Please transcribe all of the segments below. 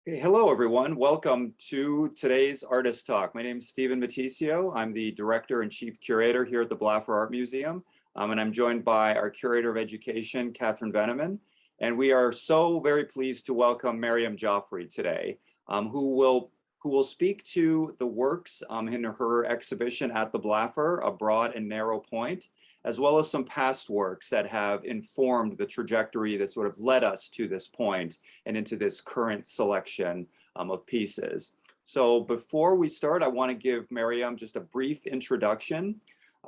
Okay, hello, everyone. Welcome to today's Artist Talk. My name is Stephen Matticio. I'm the Director and Chief Curator here at the Blaffer Art Museum, and I'm joined by our Curator of Education, Catherine Veneman. And we are so very pleased to welcome Maryam Jafri today, who will speak to the works in her exhibition at the Blaffer, A Broad and Narrow Point, as well as some past works that have informed the trajectory that sort of led us to this point and into this current selection of pieces. So before we start, I want to give Maryam just a brief introduction.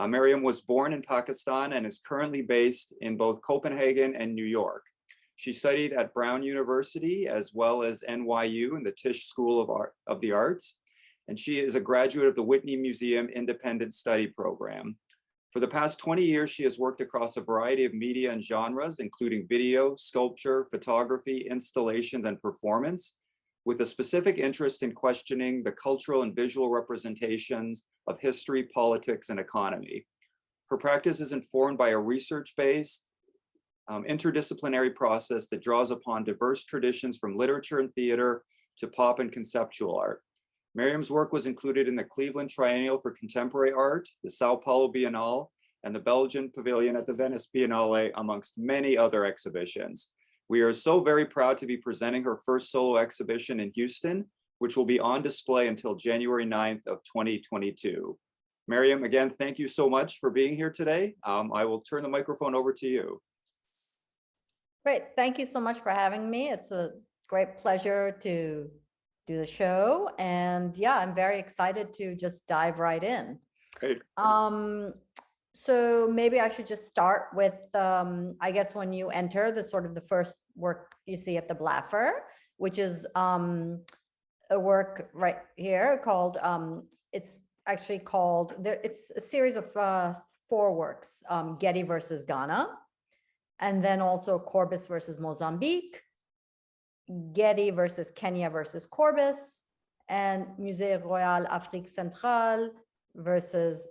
Maryam was born in Pakistan and is currently based in both Copenhagen and New York. She studied at Brown University as well as NYU in the Tisch School of the Arts, and she is a graduate of the Whitney Museum Independent Study Program. For the past 20 years, she has worked across a variety of media and genres, including video, sculpture, photography, installations, and performance, with a specific interest in questioning the cultural and visual representations of history, politics, and economy. Her practice is informed by a research-based, interdisciplinary process that draws upon diverse traditions from literature and theater to pop and conceptual art. Maryam's work was included in the Cleveland Triennial for Contemporary Art, the Sao Paulo Biennale, and the Belgian Pavilion at the Venice Biennale, amongst many other exhibitions. We are so very proud to be presenting her first solo exhibition in Houston, which will be on display until January 9th of 2022. Maryam, again, thank you so much for being here today. I will turn the microphone over to you. Great, thank you so much for having me. It's a great pleasure to do the show, and yeah, I'm very excited to just dive right in. Great. So maybe I should just start with I guess when you enter the first work you see at the Blaffer, which is a work right here called it's actually called it's a series of 4 works, Getty versus Ghana, and then also Corbis versus Mozambique, Getty versus Kenya versus Corbis, and Musée Royal Afrique Centrale versus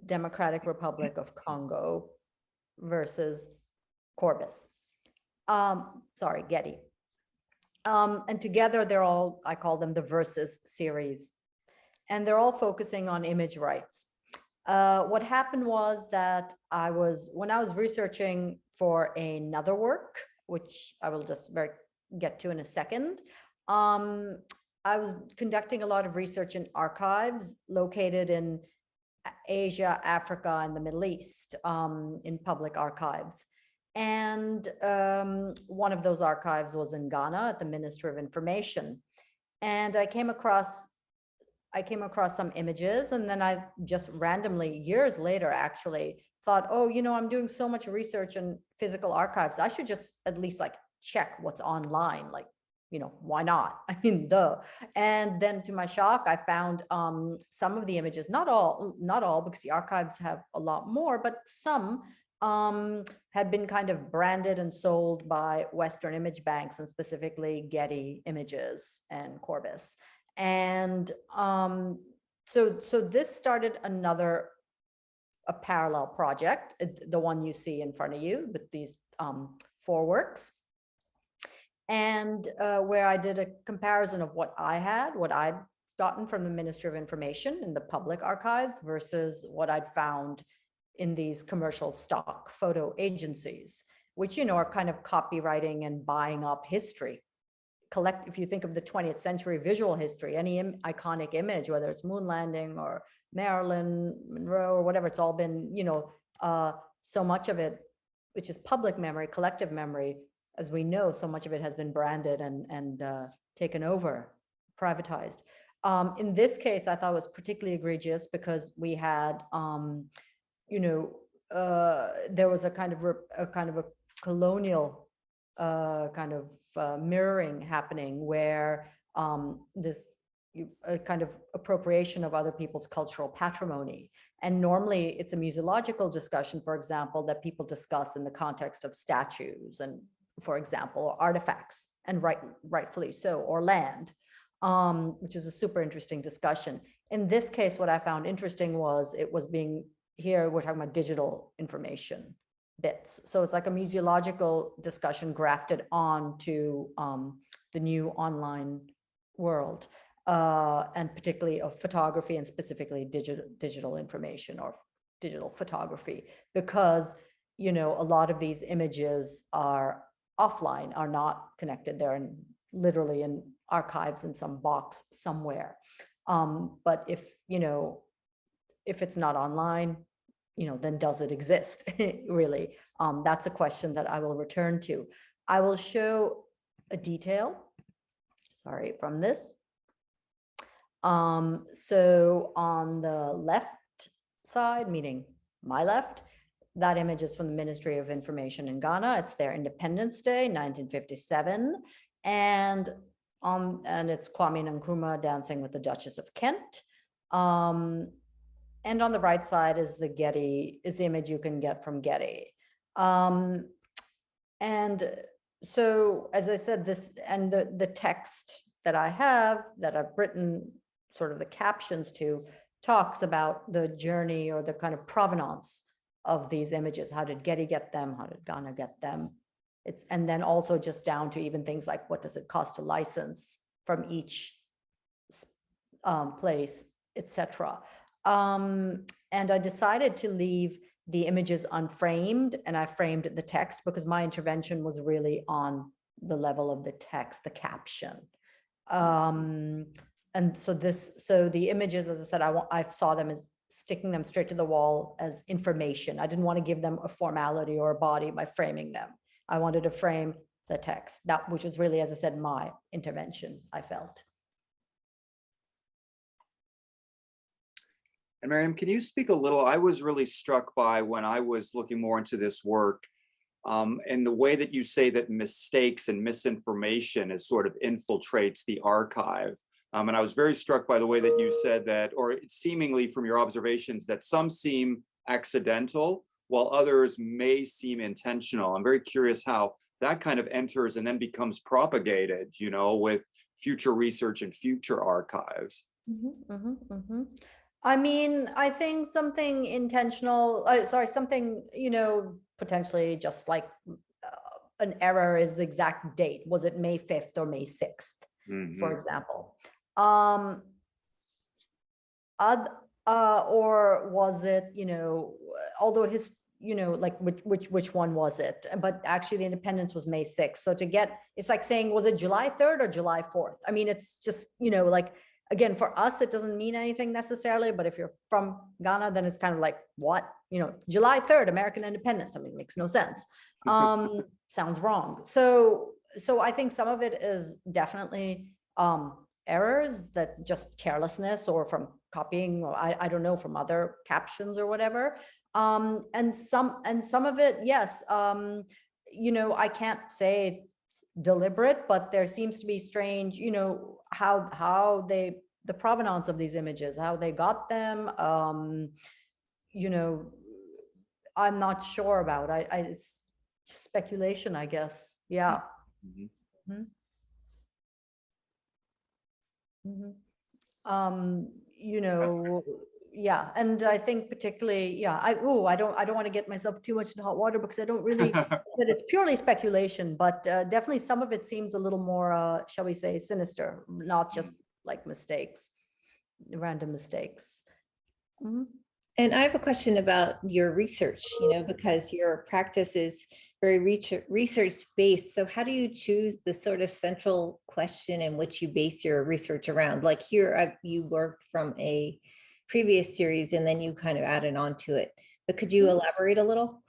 Democratic Republic of Congo versus Corbis. Sorry, Getty. And together they're all, I call them the Versus series, and they're all focusing on image rights. What happened was that when I was researching for another work, which I will just get to in a second, I was conducting a lot of research in archives located in Asia, Africa, and the Middle East, in public archives. And one of those archives was in Ghana at the Ministry of Information. And I came across some images, and then I just randomly, years later, actually thought, oh, I'm doing so much research in physical archives, I should just at least check what's online, why not? I mean, and then to my shock, I found some of the images, not all, because the archives have a lot more, but some had been kind of branded and sold by Western image banks, and specifically Getty Images and Corbis. And so this started a parallel project, the one you see in front of you with these 4 works. And where I did a comparison of what I'd gotten from the Ministry of Information in the public archives versus what I'd found in these commercial stock photo agencies, which, are kind of copywriting and buying up history. If you think of the 20th century visual history, any iconic image, whether it's moon landing or Marilyn Monroe or whatever, it's all been, so much of it, which is public memory, collective memory, as we know, so much of it has been branded and taken over, privatized. In this case, I thought it was particularly egregious because we had, there was a kind of a colonial mirroring happening, where this kind of appropriation of other people's cultural patrimony. And normally it's a museological discussion, for example, that people discuss in the context of statues and, for example, or artifacts, and rightfully so, or land, which is a super interesting discussion. In this case, what I found interesting was here we're talking about digital information, bits. So it's like a museological discussion grafted onto the new online world, and particularly of photography and specifically digital information or digital photography, because, you know, a lot of these images are offline, are not connected. They're literally in archives in some box somewhere. But if, you know, if it's not online, you know, then does it exist really? That's a question that I will return to. I will show a detail, sorry, from this. So on the left side, meaning my left, that image is from the Ministry of Information in Ghana. It's their Independence Day, 1957. And it's Kwame Nkrumah dancing with the Duchess of Kent. And on the right side is the image you can get from Getty. And so, as I said, this and the text that I have, that I've written sort of the captions to, talks about the journey or the kind of provenance of these images. How did Getty get them? How did Ghana get them? And then also just down to even things like, what does it cost to license from each place, etc. And I decided to leave the images unframed, and I framed the text because my intervention was really on the level of the text, the caption. And so the images, as I said, I saw them as sticking them straight to the wall as information. I didn't want to give them a formality or a body by framing them. I wanted to frame the text, which was really, as I said, my intervention, I felt. And Maryam, can you speak a little? I was really struck by, when I was looking more into this work, and the way that you say that mistakes and misinformation is sort of infiltrates the archive. And I was very struck by the way that you said that, or seemingly from your observations, that some seem accidental while others may seem intentional. I'm very curious how that kind of enters and then becomes propagated, you know, with future research and future archives. I mean, I think something intentional, something, you know, potentially just like an error is the exact date. Was it May 5th or May 6th, for example? Or was it, you know, although you know, like which one was it? But actually the independence was May 6th. So it's like saying, was it July 3rd or July 4th? I mean, it's just, you know, like, again, for us, it doesn't mean anything necessarily, but if you're from Ghana, then it's kind of like, what? You know, July 3rd, American independence. I mean, it makes no sense. Sounds wrong. So I think some of it is definitely errors, that just carelessness, or from copying, or I don't know, from other captions or whatever. And some of it, yes, you know, I can't say deliberate, but there seems to be strange, you know, how the provenance of these images, how they got them, you know, I'm not sure about. It's speculation, I guess. Yeah. You know, yeah, and I think particularly, yeah, I don't want to get myself too much in hot water, because I don't really that it's purely speculation, but definitely some of it seems a little more shall we say sinister, not just like mistakes, random mistakes. And I have a question about your research, you know, because your practice is very research based. So how do you choose the sort of central question in which you base your research around? Like here, you worked from a previous series and then you kind of added on to it. But could you elaborate a little?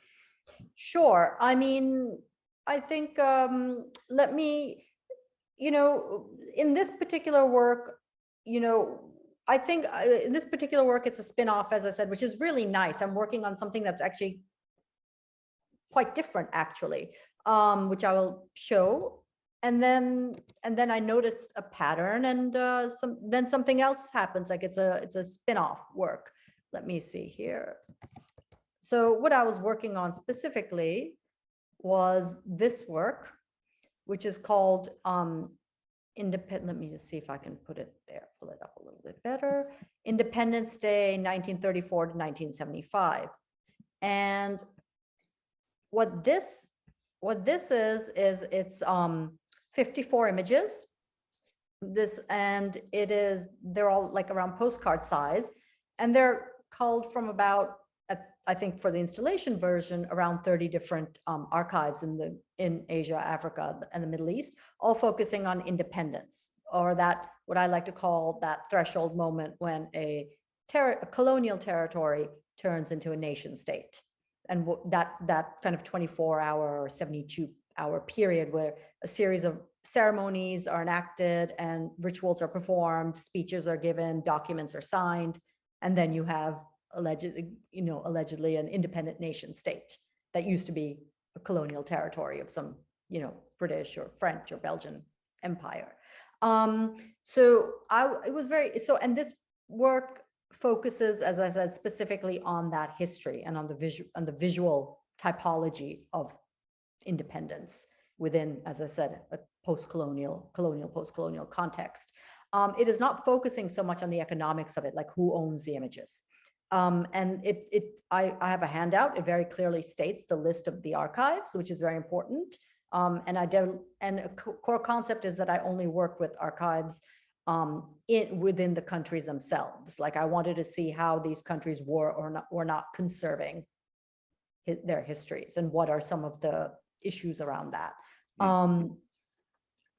Sure. I mean, I think, let me, you know, in this particular work, you know, I think in this particular work, it's a spin-off, as I said, which is really nice. I'm working on something that's actually quite different, actually, which I will show. And then I noticed a pattern, and then something else happens. Like it's a spin-off work. Let me see here. So what I was working on specifically was this work, which is called Independent. Let me just see if I can put it there, pull it up a little bit better. Independence Day, 1934 to 1975. And what this is it's 54 images. They're all like around postcard size, and they're culled from about, I think for the installation version, around 30 different archives in Asia, Africa, and the Middle East, all focusing on independence, or that what I like to call that threshold moment when a colonial territory turns into a nation state. And that kind of 24-hour or 72-hour period where a series of ceremonies are enacted and rituals are performed, speeches are given, documents are signed, and then you have allegedly an independent nation state that used to be a colonial territory of some, British or French or Belgian empire. And this work focuses, as I said, specifically on that history and on the visual typology of independence within, as I said, a post-colonial context. It is not focusing so much on the economics of it, like who owns the images. And I have a handout. It very clearly states the list of the archives, which is very important. And a core concept is that I only work with archives within the countries themselves. Like I wanted to see how these countries were not conserving their histories and what are some of the issues around that.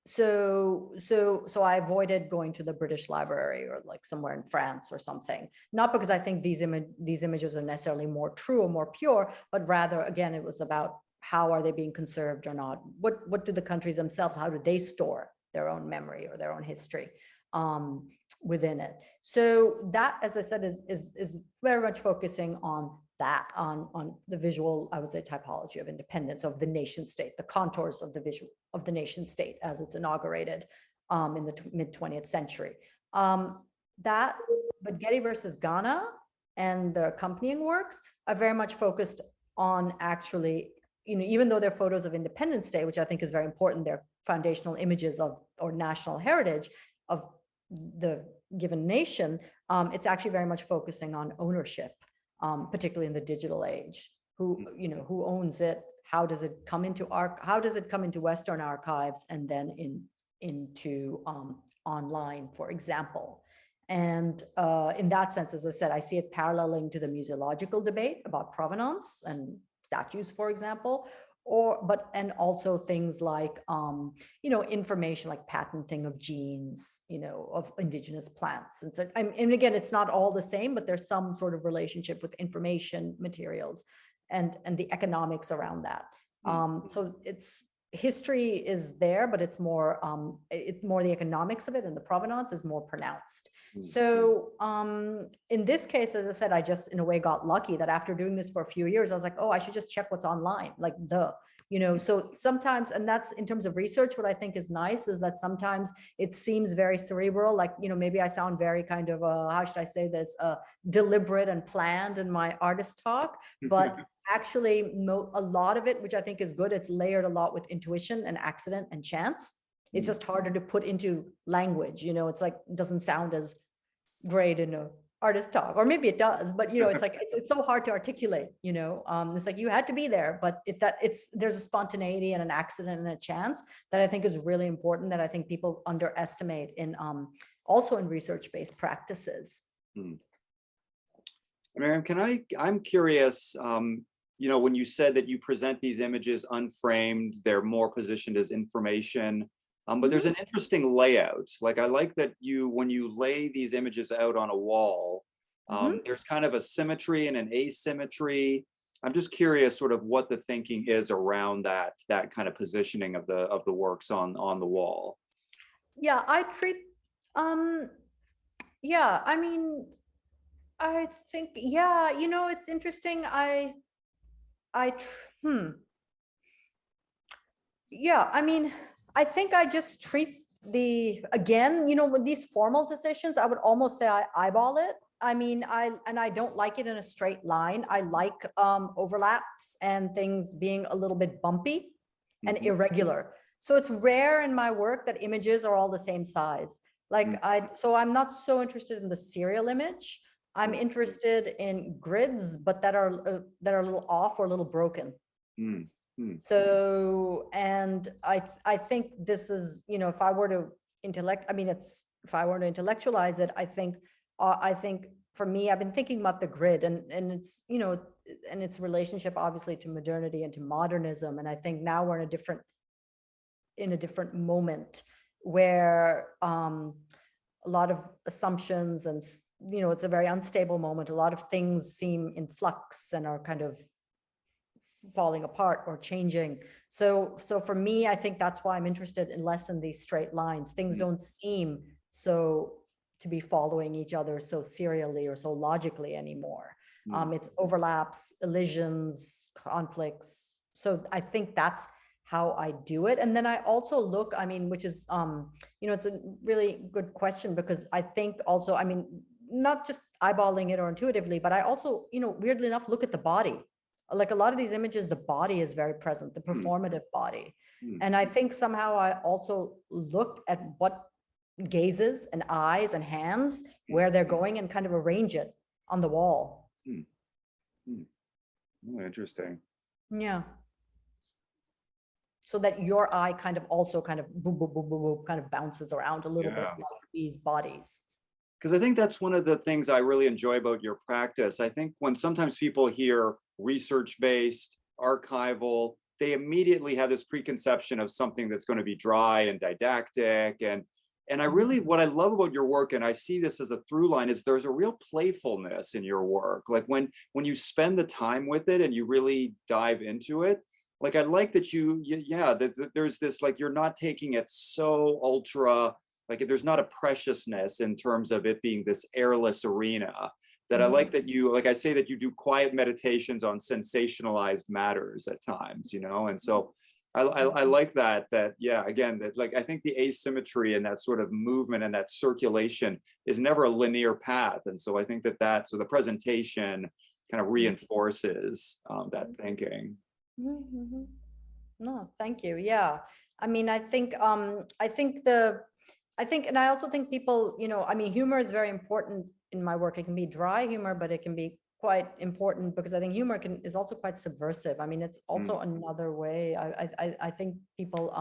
So I avoided going to the British Library or like somewhere in France or something, not because I think these images are necessarily more true or more pure, but rather, again, it was about how are they being conserved or not? What do the countries themselves, how do they store their own memory or their own history within it? So that, as I said, is very much focusing on that, on the visual, I would say, typology of independence of the nation state, the contours of the nation state as it's inaugurated in the mid-20th century. But Getty versus Ghana and the accompanying works are very much focused on actually, even though they're photos of Independence Day, which I think is very important, they're foundational images of or national heritage of the given nation, it's actually very much focusing on ownership, particularly in the digital age. Who owns it? How does it come into Western archives and then into online, for example? And in that sense, as I said, I see it paralleling to the museological debate about provenance and statues, for example, and also things like, information like patenting of genes, of indigenous plants. And so, and again, it's not all the same, but there's some sort of relationship with information materials and the economics around that. So history is there, but it's more the economics of it, and the provenance is more pronounced. So in this case, as I said, I just in a way got lucky that after doing this for a few years, I was like, oh, I should just check what's online, like so sometimes, and that's in terms of research, what I think is nice is that sometimes it seems very cerebral, like, maybe I sound very kind of, how should I say this, deliberate and planned in my artist talk, but actually a lot of it, which I think is good, it's layered a lot with intuition and accident and chance. It's just harder to put into language, it's like, it doesn't sound as great in a artist talk, or maybe it does, but it's like, it's so hard to articulate, it's like you had to be there, but there's a spontaneity and an accident and a chance that I think is really important, that I think people underestimate in also in research-based practices. Maryam, I'm curious, when you said that you present these images unframed, they're more positioned as information, but there's an interesting layout. Like, I like that when you lay these images out on a wall, there's kind of a symmetry and an asymmetry. I'm just curious sort of what the thinking is around that kind of positioning of the works on the wall. Yeah, I treat, I think, it's interesting. I think I just treat with these formal decisions, I would almost say I eyeball it. I don't like it in a straight line. I like overlaps and things being a little bit bumpy and irregular. So it's rare in my work that images are all the same size. So I'm not so interested in the serial image. I'm interested in grids, but that are a little off or a little broken. Mm, mm, So, and I think this is, you know, if I were to if I were to intellectualize it, I think for me, I've been thinking about the grid and it's, you know, and its relationship obviously to modernity and to modernism. And I think now we're in a different moment where a lot of assumptions and, you know, it's a very unstable moment. A lot of things seem in flux and are kind of falling apart or changing. So for me, I think that's why I'm interested in less in these straight lines. Things don't seem so to be following each other so serially or so logically anymore. It's overlaps, elisions, conflicts. So I think that's how I do it. And then I also look, I mean, which is, you know, it's a really good question because I think also, I mean, not just eyeballing it or intuitively, but I also, you know, weirdly enough, look at the body. Like a lot of these images, the body is very present, the performative body. And I think somehow I also look at what gazes and eyes and hands, where they're going and kind of arrange it on the wall. Oh, interesting. Yeah. So that your eye kind of also kind of boop, boop, boop, boop, boop, kind of bounces around a little bit like these bodies. Because I think that's one of the things I really enjoy about your practice. I think when sometimes people hear research-based, archival, they immediately have this preconception of something that's going to be dry and didactic. And I really, what I love about your work, and I see this as a through line, is there's a real playfulness in your work. Like when you spend the time with it and you really dive into it, like I like that that there's this, like, you're not taking it so ultra, like there's not a preciousness in terms of it being this airless arena. That I like that you, like I say, that you do quiet meditations on sensationalized matters at times, you know? And so I like that, yeah, again, that, like, I think the asymmetry and that sort of movement and that circulation is never a linear path. And so I think so the presentation kind of reinforces that thinking. No, thank you. Yeah. I mean, I think, and I also think people, you know, I mean, humor is very important in my work. It can be dry humor, but it can be quite important because I think humor is also quite subversive. I mean, it's also another way. I think people,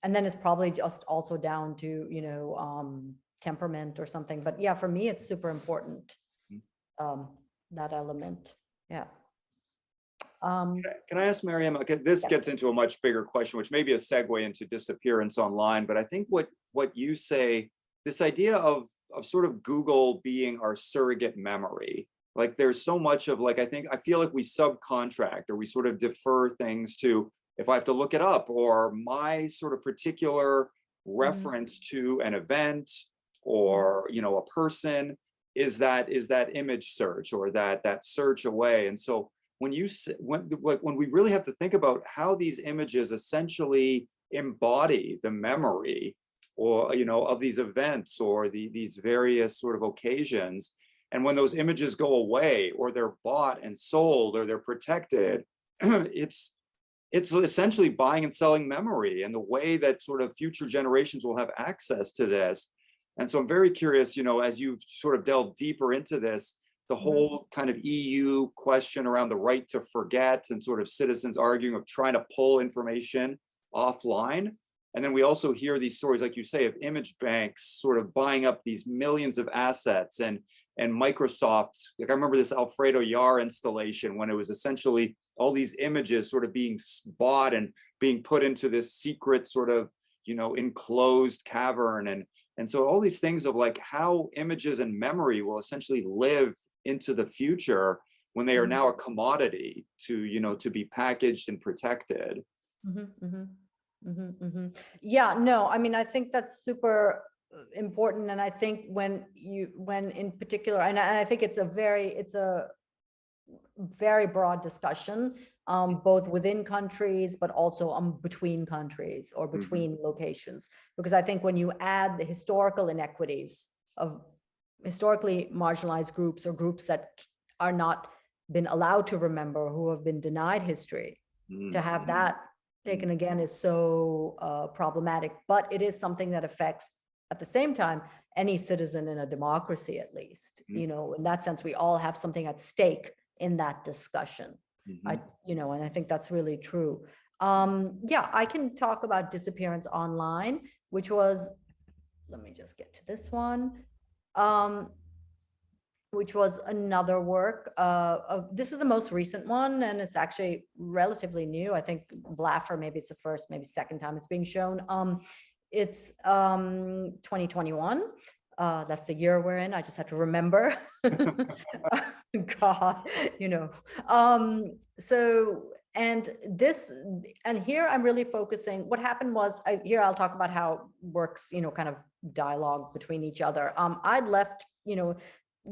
and then it's probably just also down to, you know, temperament or something. But yeah, for me, it's super important, that element. Yeah. Can I ask Maryam? Okay, this gets into a much bigger question, which may be a segue into Disappearance online. But I think what you say, this idea of sort of Google being our surrogate memory, like there's so much of, like, I feel like we subcontract or we sort of defer things to, if I have to look it up, or my sort of particular reference to an event or, you know, a person is that image search or that search away. And so when we really have to think about how these images essentially embody the memory, or, you know, of these events or these various sort of occasions, and when those images go away or they're bought and sold or they're protected, it's essentially buying and selling memory, and the way that sort of future generations will have access to this. And so I'm very curious, you know, as you've sort of delved deeper into this, the whole kind of EU question around the right to forget and sort of citizens arguing of trying to pull information offline. And then we also hear these stories, like you say, of image banks sort of buying up these millions of assets, and Microsoft, like I remember this Alfredo Yar installation when it was essentially all these images sort of being bought and being put into this secret sort of, you know, enclosed cavern. And so all these things of like how images and memory will essentially live into the future when they are now a commodity to, you know, to be packaged and protected. Yeah, no, I mean, I think that's super important. And I think when in particular, and I think it's a very broad discussion, both within countries, but also between countries or between locations. Because I think when you add the historical inequities of historically marginalized groups or groups that are not been allowed to remember, who have been denied history, to have that taken again is so problematic. But it is something that affects, at the same time, any citizen in a democracy, at least. You know, in that sense, we all have something at stake in that discussion. Mhm. And I think that's really true. Yeah, I can talk about Disappearance Online, which was, let me just get to this one. Which was another work. This is the most recent one, and it's actually relatively new. I think Blaffer, maybe it's the first, maybe second time it's being shown. It's 2021. That's the year we're in. I just had to remember. God, So, and here I'm really focusing. What happened was, here I'll talk about how works, kind of dialogue between each other. I'd left,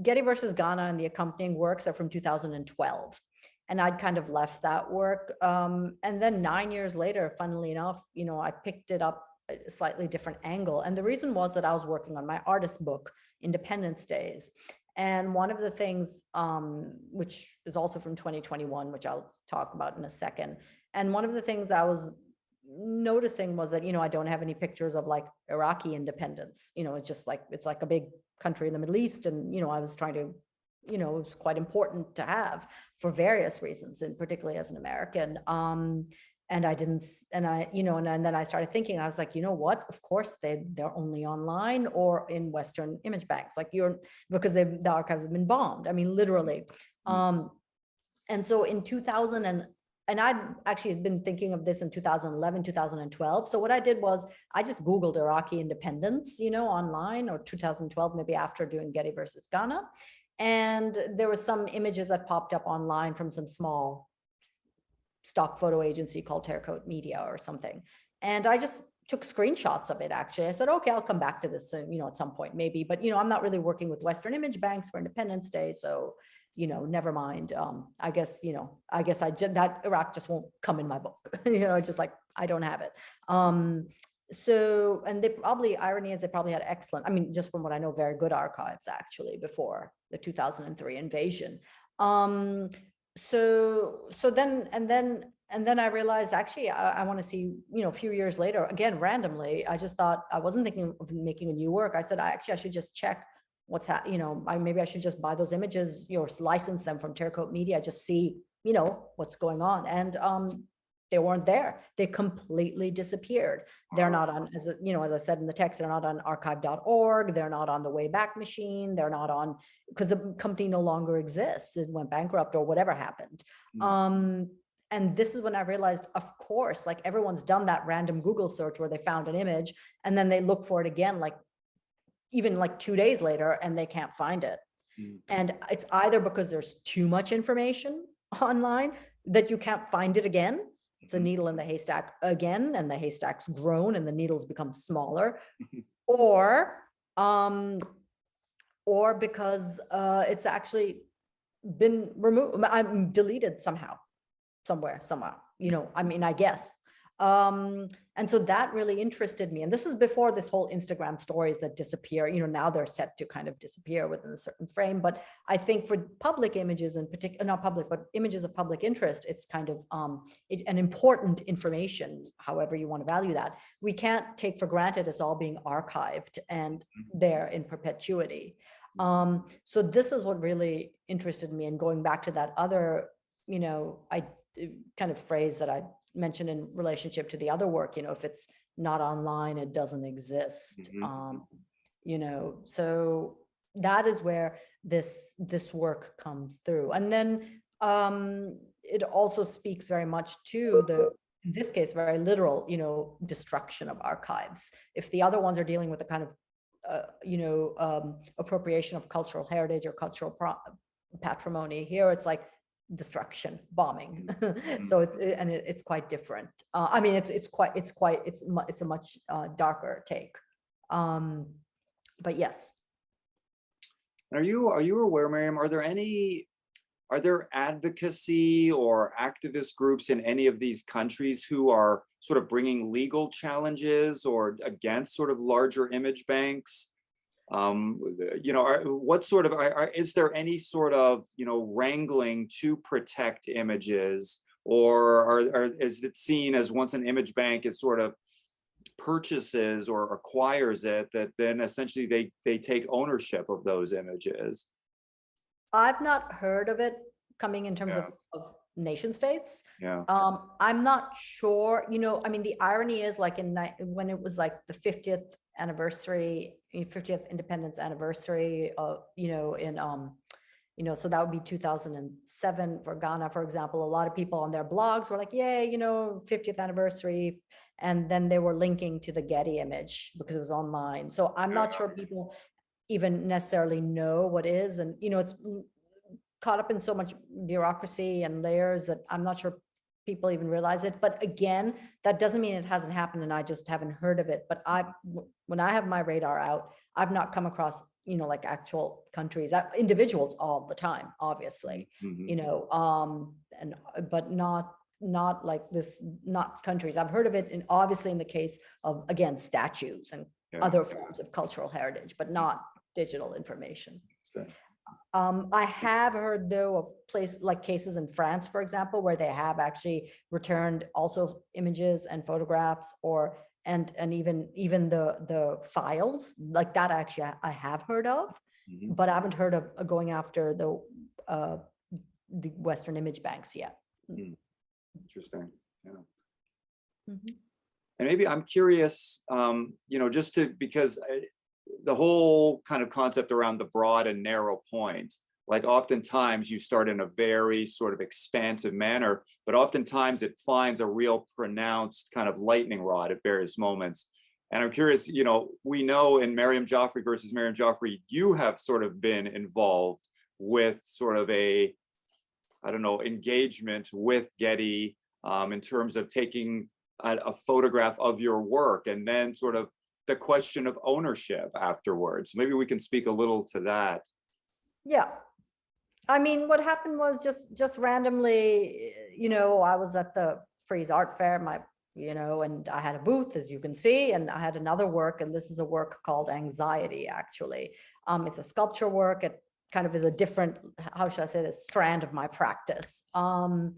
Getty versus Ghana and the accompanying works are from 2012. And I'd kind of left that work. And then 9 years later, funnily enough, I picked it up a slightly different angle. And the reason was that I was working on my artist book, Independence Days. And one of the things, which is also from 2021, which I'll talk about in a second. And one of the things I was noticing was that, I don't have any pictures of like Iraqi independence. It's just like, it's like a big country in the Middle East. And, I was trying to, it was quite important to have for various reasons, and particularly as an American. And I didn't, and then I started thinking, I was like, what? Of course, they're only online or in Western image banks, because the archives have been bombed. I mean, literally. And so in 2000, and I'd actually been thinking of this in 2011, 2012. So what I did was I just Googled Iraqi independence, online, or 2012, maybe after doing Getty versus Ghana. And there were some images that popped up online from some small stock photo agency called Terracote Media or something. And I just took screenshots of it, actually. I said, okay, I'll come back to this, at some point, maybe. But, I'm not really working with Western image banks for Independence Day. So, never mind. I guess that Iraq just won't come in my book, just like, I don't have it. So, and irony is they probably had excellent, just from what I know, very good archives actually before the 2003 invasion. So then I realized, actually, I want to see, a few years later, again, randomly, I just thought, I wasn't thinking of making a new work. I said, I should just check what's maybe I should just buy those images, license them from Terracote Media, just see, what's going on. And they weren't there. They completely disappeared. They're not on, as I said in the text, they're not on archive.org. They're not on the Wayback Machine. They're not on, because the company no longer exists. It went bankrupt or whatever happened. And this is when I realized, of course, like everyone's done that random Google search where they found an image and then they look for it again, like even like 2 days later, and they can't find it. And it's either because there's too much information online that you can't find it again. It's a needle in the haystack again, and the haystack's grown and the needles become smaller, or because it's actually been removed, I'm deleted somehow, somehow, I guess. And so that really interested me. And this is before this whole Instagram stories that disappear, now they're set to kind of disappear within a certain frame. But I think for public images in particular, not public, but images of public interest, it's kind of an important information, however you want to value that. We can't take for granted it's all being archived and there in perpetuity. So this is what really interested me. And going back to that other, kind of phrase that I mentioned in relationship to the other work, if it's not online, it doesn't exist. So that is where this work comes through. And then it also speaks very much to in this case, very literal, destruction of archives. If the other ones are dealing with the kind of, appropriation of cultural heritage or cultural patrimony, here it's like destruction, bombing. So it's quite different. It's a much darker take. But yes. Are you aware, Maryam, are there advocacy or activist groups in any of these countries who are sort of bringing legal challenges or against sort of larger image banks? What sort of, is there any sort of, wrangling to protect images, or is it seen as once an image bank is sort of purchases or acquires it, that then essentially they take ownership of those images? I've not heard of it coming in terms of nation states. Yeah. I'm not sure, I mean, the irony is like when it was like the 50th anniversary, 50th independence anniversary of, so that would be 2007 for Ghana, for example. A lot of people on their blogs were like, yay, 50th anniversary. And then they were linking to the Getty image because it was online. So I'm not sure people even necessarily know what is. And, it's caught up in so much bureaucracy and layers that I'm not sure people even realize it. But again, that doesn't mean it hasn't happened and I just haven't heard of it. But when I have my radar out, I've not come across, like actual countries, individuals all the time, obviously, but not like this, not countries. I've heard of it obviously in the case of, again, statues and other forms of cultural heritage, but not digital information. I have heard though of cases in France, for example, where they have actually returned also images and photographs and even the files like that. Actually, I have heard of, but I haven't heard of going after the Western image banks yet. Interesting. Yeah. And maybe I'm curious, because the whole kind of concept around the broad and narrow point, like oftentimes you start in a very sort of expansive manner, but oftentimes it finds a real pronounced kind of lightning rod at various moments. And I'm curious, we know in Maryam Jafri versus Maryam Jafri, you have sort of been involved with sort of engagement with Getty in terms of taking a photograph of your work and then sort of the question of ownership afterwards. Maybe we can speak a little to that. Yeah. I mean, what happened was just randomly, I was at the Frieze Art Fair, and I had a booth, as you can see, and I had another work, and this is a work called Anxiety, actually. It's a sculpture work. It kind of is a different, how should I say this, strand of my practice. And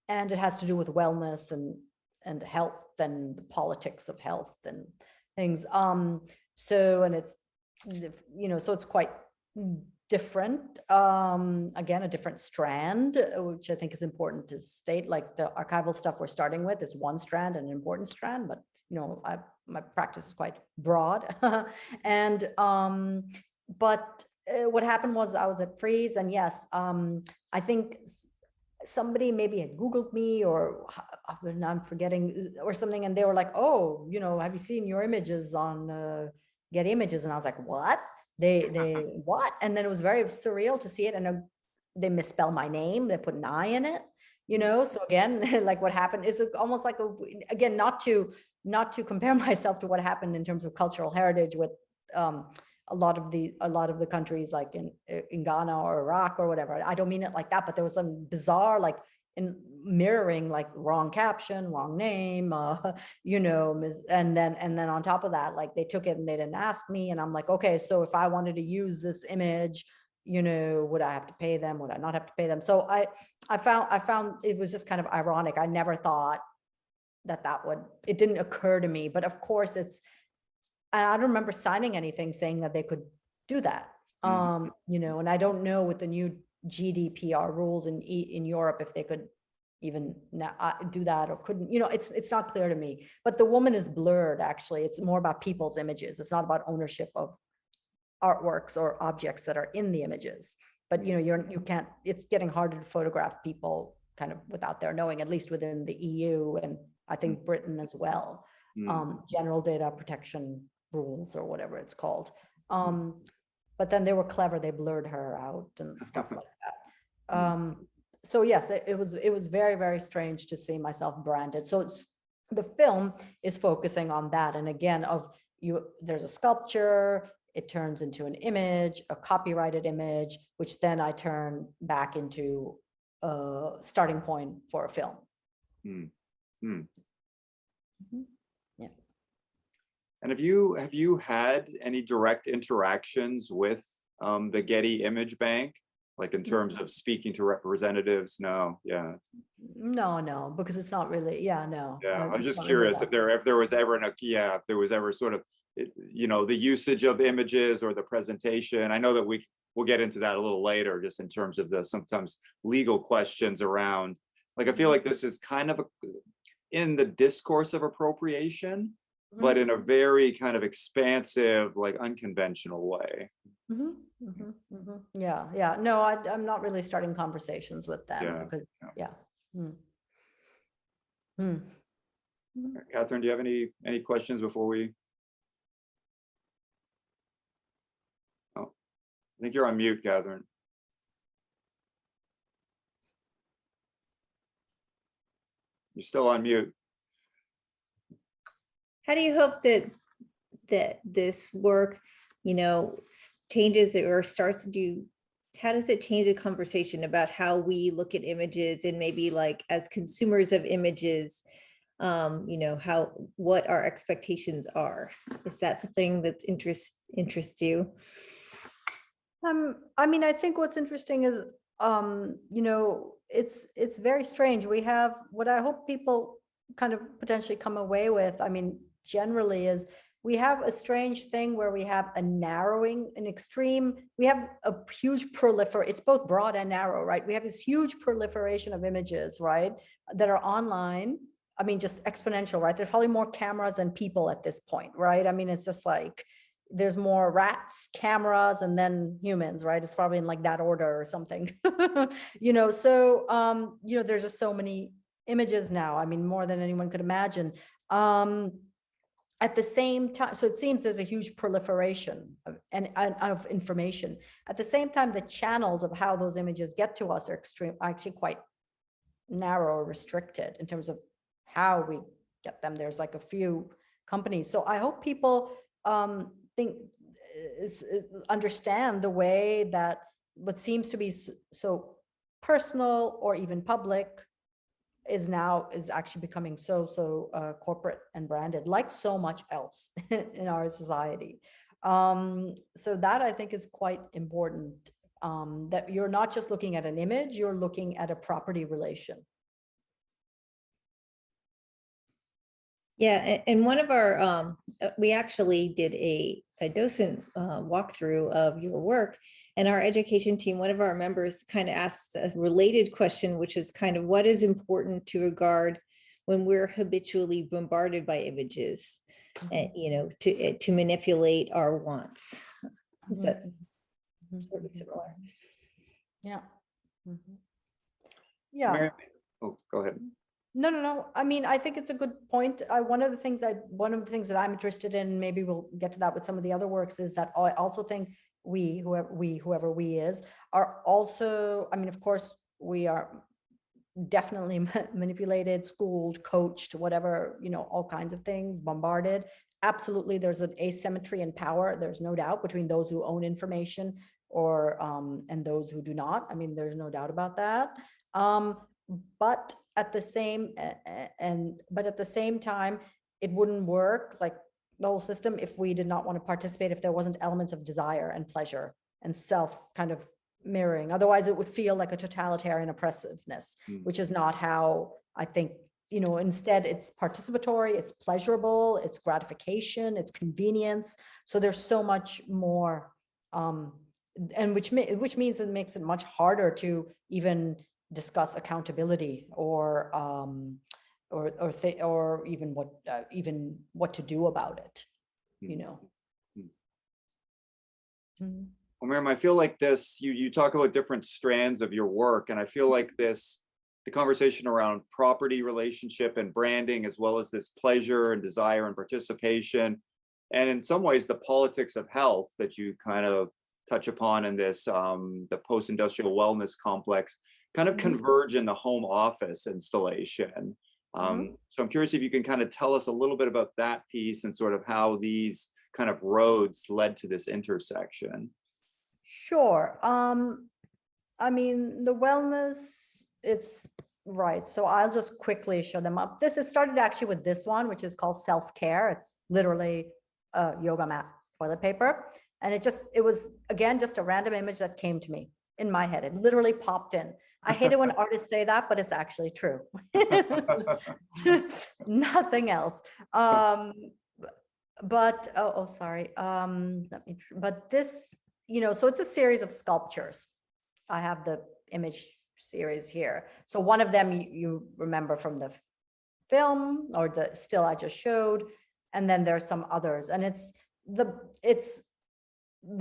it has to do with wellness and health and the politics of health and things. So it's quite different. Again, a different strand, which I think is important to state. Like the archival stuff we're starting with is one strand, an important strand, but my practice is quite broad. And but what happened was I was at Frieze, and yes, I think somebody maybe had Googled me, or I'm forgetting, or something, and they were like, oh, have you seen your images on Getty Images? And I was like, what? They what? And then it was very surreal to see it, and they misspell my name. They put an I in it, So again, like what happened is almost like again, not to compare myself to what happened in terms of cultural heritage with a lot of the countries like in Ghana or Iraq or whatever. I don't mean it like that, but there was some bizarre, like in mirroring, like wrong caption, wrong name, and then on top of that, like they took it and they didn't ask me, and I'm like, okay, so if I wanted to use this image, would I have to pay them? Would I not have to pay them? So I found it was just kind of ironic. I never thought it didn't occur to me, but of course I don't remember signing anything saying that they could do that. And I don't know with the new GDPR rules in Europe if they could even do that or couldn't. It's not clear to me. But the woman is blurred. Actually, it's more about people's images. It's not about ownership of artworks or objects that are in the images. But you can't. It's getting harder to photograph people kind of without their knowing, at least within the EU and I think Britain as well. General data protection rules or whatever it's called. But then they were clever. They blurred her out and stuff like that. So yes, it was very, very strange to see myself branded. So the film is focusing on that. And again, there's a sculpture, it turns into an image, a copyrighted image, which then I turn back into a starting point for a film. Yeah. And have you had any direct interactions with the Getty Image Bank? Like in terms of speaking to representatives? No, yeah. No, because it's not really, yeah, no. Yeah, I was it's just not really curious that. if there was ever if there was ever sort of, the usage of images or the presentation. I know that we'll get into that a little later, just in terms of the sometimes legal questions around, like, I feel like this is kind of in the discourse of appropriation, but in a very kind of expansive, like unconventional way. Yeah. No, I'm not really starting conversations with them Yeah, because, yeah. yeah. Hmm. Catherine, do you have any questions before we? Oh, I think you're on mute, Catherine. You're still on mute. How do you hope that this work, changes or starts to do, how does it change the conversation about how we look at images and maybe like as consumers of images, what our expectations are? Is that something that's interests you? I mean, I think what's interesting is, it's very strange. We have, what I hope people kind of potentially come away with, I mean, generally, is we have a strange thing where we have a narrowing, an extreme, we have a huge it's both broad and narrow, right? We have this huge proliferation of images, right, that are online. I mean, just exponential, right? There's probably more cameras than people at this point, right? I mean, it's just like, there's more rats, cameras, and then humans, right? It's probably in like that order or something. So there's just so many images now. I mean, more than anyone could imagine. At the same time, so it seems there's a huge proliferation of information. At the same time, the channels of how those images get to us are actually quite narrow or restricted in terms of how we get them. There's like a few companies. So I hope people understand the way that what seems to be so personal or even public is actually becoming so corporate and branded, like so much else in our society. So that I think is quite important, that you're not just looking at an image, you're looking at a property relation. Yeah, and one of our, we actually did a docent walkthrough of your work, and our education team, one of our members kind of asked a related question, which is kind of what is important to regard when we're habitually bombarded by images, to manipulate our wants. Is that sort of similar? Yeah. Yeah. Maryam, oh, go ahead. No. I mean, I think it's a good point. One of the things that I'm interested in, maybe we'll get to that with some of the other works, is that I also think whoever we is, are also, I mean, of course, we are definitely manipulated, schooled, coached, whatever, all kinds of things, bombarded. Absolutely, there's an asymmetry in power. There's no doubt between those who own information and those who do not. I mean, there's no doubt about that. But at the same time, it wouldn't work, like the whole system, if we did not want to participate, if there wasn't elements of desire and pleasure and self kind of mirroring. Otherwise, it would feel like a totalitarian oppressiveness, which is not how I think, instead it's participatory, it's pleasurable, it's gratification, it's convenience. So there's so much more, and which means it makes it much harder to even discuss accountability or even what to do about it, Well, Maryam, I feel like this, you talk about different strands of your work, and I feel like the conversation around property relationship and branding, as well as this pleasure and desire and participation, and in some ways the politics of health that you kind of touch upon in this, the post-industrial wellness complex, kind of converge in the home office installation. So I'm curious if you can kind of tell us a little bit about that piece and sort of how these kind of roads led to this intersection. Sure. I mean, the wellness, it's right. So I'll just quickly show them up. It started actually with this one, which is called Selfcare. It's literally a yoga mat toilet paper. And it was, again, just a random image that came to me in my head. It literally popped in. I hate it when artists say that, but it's actually true. Nothing else. Sorry. But this, so it's a series of sculptures. I have the image series here. So one of them you remember from the film or the still I just showed, and then there's some others, and it's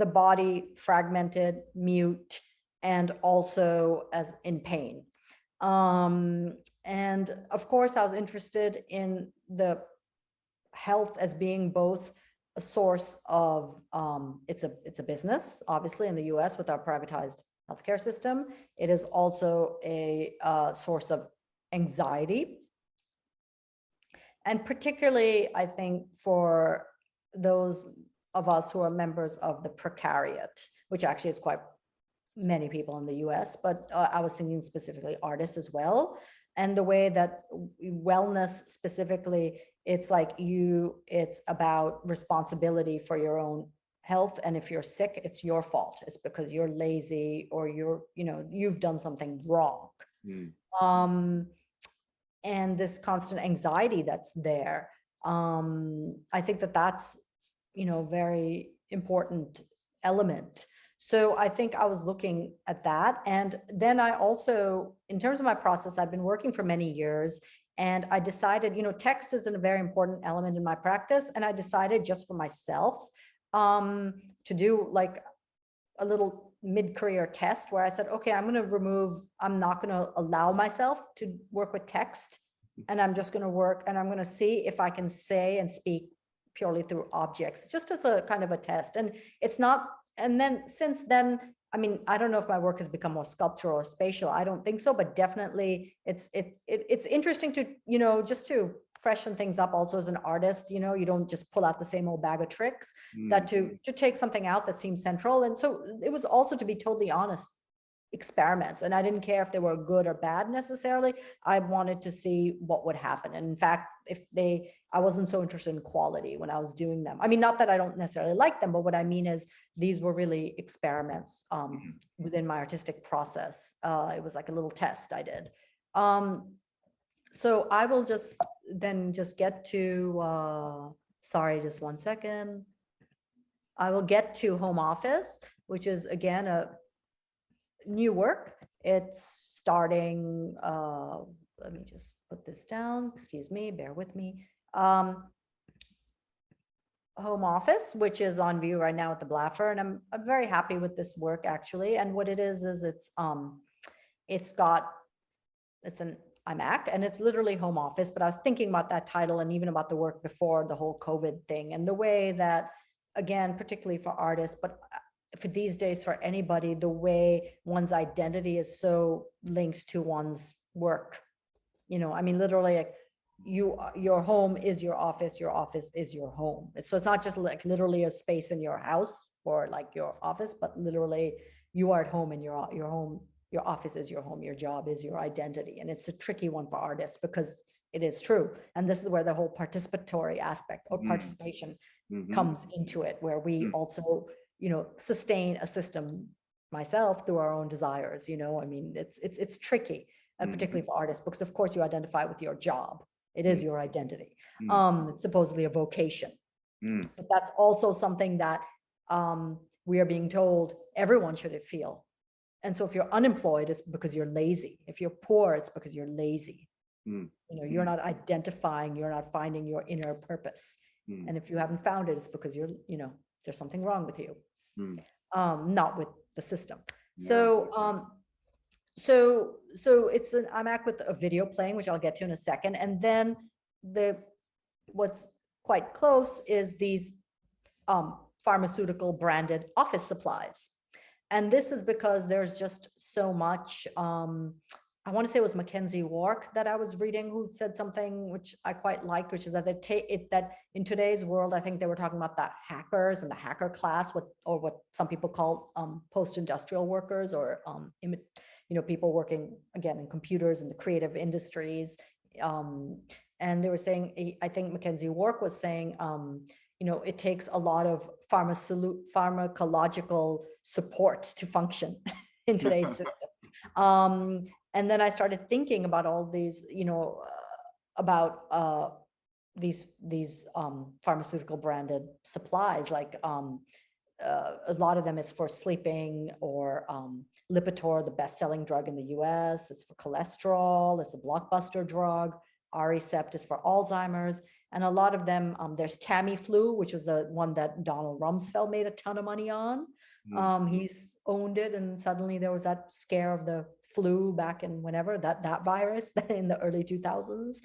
the body fragmented, mute, and also as in pain. And of course, I was interested in the health as being both a source of it's a business, obviously, in the US with our privatized healthcare system. It is also a source of anxiety. And particularly, I think, for those of us who are members of the precariat, which actually is quite many people in the US, but I was thinking specifically artists as well. And the way that wellness specifically, it's like it's about responsibility for your own health. And if you're sick, it's your fault. It's because you're lazy or you've done something wrong. And this constant anxiety that's there. I think that's, very important element. So I think I was looking at that. And then I also, in terms of my process, I've been working for many years, and I decided, text is a very important element in my practice. And I decided just for myself to do like a little mid-career test where I said, okay, I'm not going to allow myself to work with text. And I'm just going to work, and I'm going to see if I can say and speak purely through objects, just as a kind of a test. And it's not, and then since then, I mean, I don't know if my work has become more sculptural or spatial. I don't think so, but definitely it's interesting to, just to freshen things up also as an artist. You don't just pull out the same old bag of tricks, that to take something out that seems central. And so it was also, to be totally honest, experiments. And I didn't care if they were good or bad necessarily. I wanted to see what would happen. And in fact, I wasn't so interested in quality when I was doing them. I mean, not that I don't necessarily like them, but what I mean is these were really experiments within my artistic process. It was like a little test I did. So I will just get to, sorry, just one second. I will get to home office, which is again a new work. It's starting, let me just put this down, excuse me, bear with me. Home office, which is on view right now at the Blaffer, and I'm very happy with this work actually. And what it is it's an iMac, and it's literally home office, but I was thinking about that title and even about the work before the whole COVID thing, and the way that, again, particularly for artists, but for these days, for anybody, the way one's identity is so linked to one's work. I mean, literally, like your home is your office is your home. So it's not just like literally a space in your house or like your office, but literally you are at home, and your home, your office is your home, your job is your identity. And it's a tricky one for artists because it is true. And this is where the whole participatory aspect or participation comes into it, where we also, sustain a system myself through our own desires. I mean, it's tricky, particularly for artists, because of course you identify with your job. It is your identity. It's supposedly a vocation, but that's also something that we are being told everyone should feel. And so if you're unemployed, it's because you're lazy. If you're poor, it's because you're lazy. You're not identifying, you're not finding your inner purpose. And if you haven't found it, it's because there's something wrong with you, not with the system. Yeah. So it's an iMac with a video playing, which I'll get to in a second. And then what's quite close is these pharmaceutical branded office supplies. And this is because there's just so much, I want to say it was Mackenzie Wark that I was reading, who said something which I quite liked, which is that that in today's world, I think they were talking about the hackers and the hacker class, what some people call post-industrial workers, or people working again in computers and the creative industries. And they were saying, I think Mackenzie Wark was saying, it takes a lot of pharmacological support to function. in today's system. And then I started thinking about all these, about these pharmaceutical branded supplies, like a lot of them is for sleeping, or Lipitor, the best-selling drug in the US, is for cholesterol. It's a blockbuster drug. Aricept is for Alzheimer's. And a lot of them, there's Tamiflu, which was the one that Donald Rumsfeld made a ton of money on. He's owned it, and suddenly there was that scare of the flu back in whenever, that virus in the early 2000s.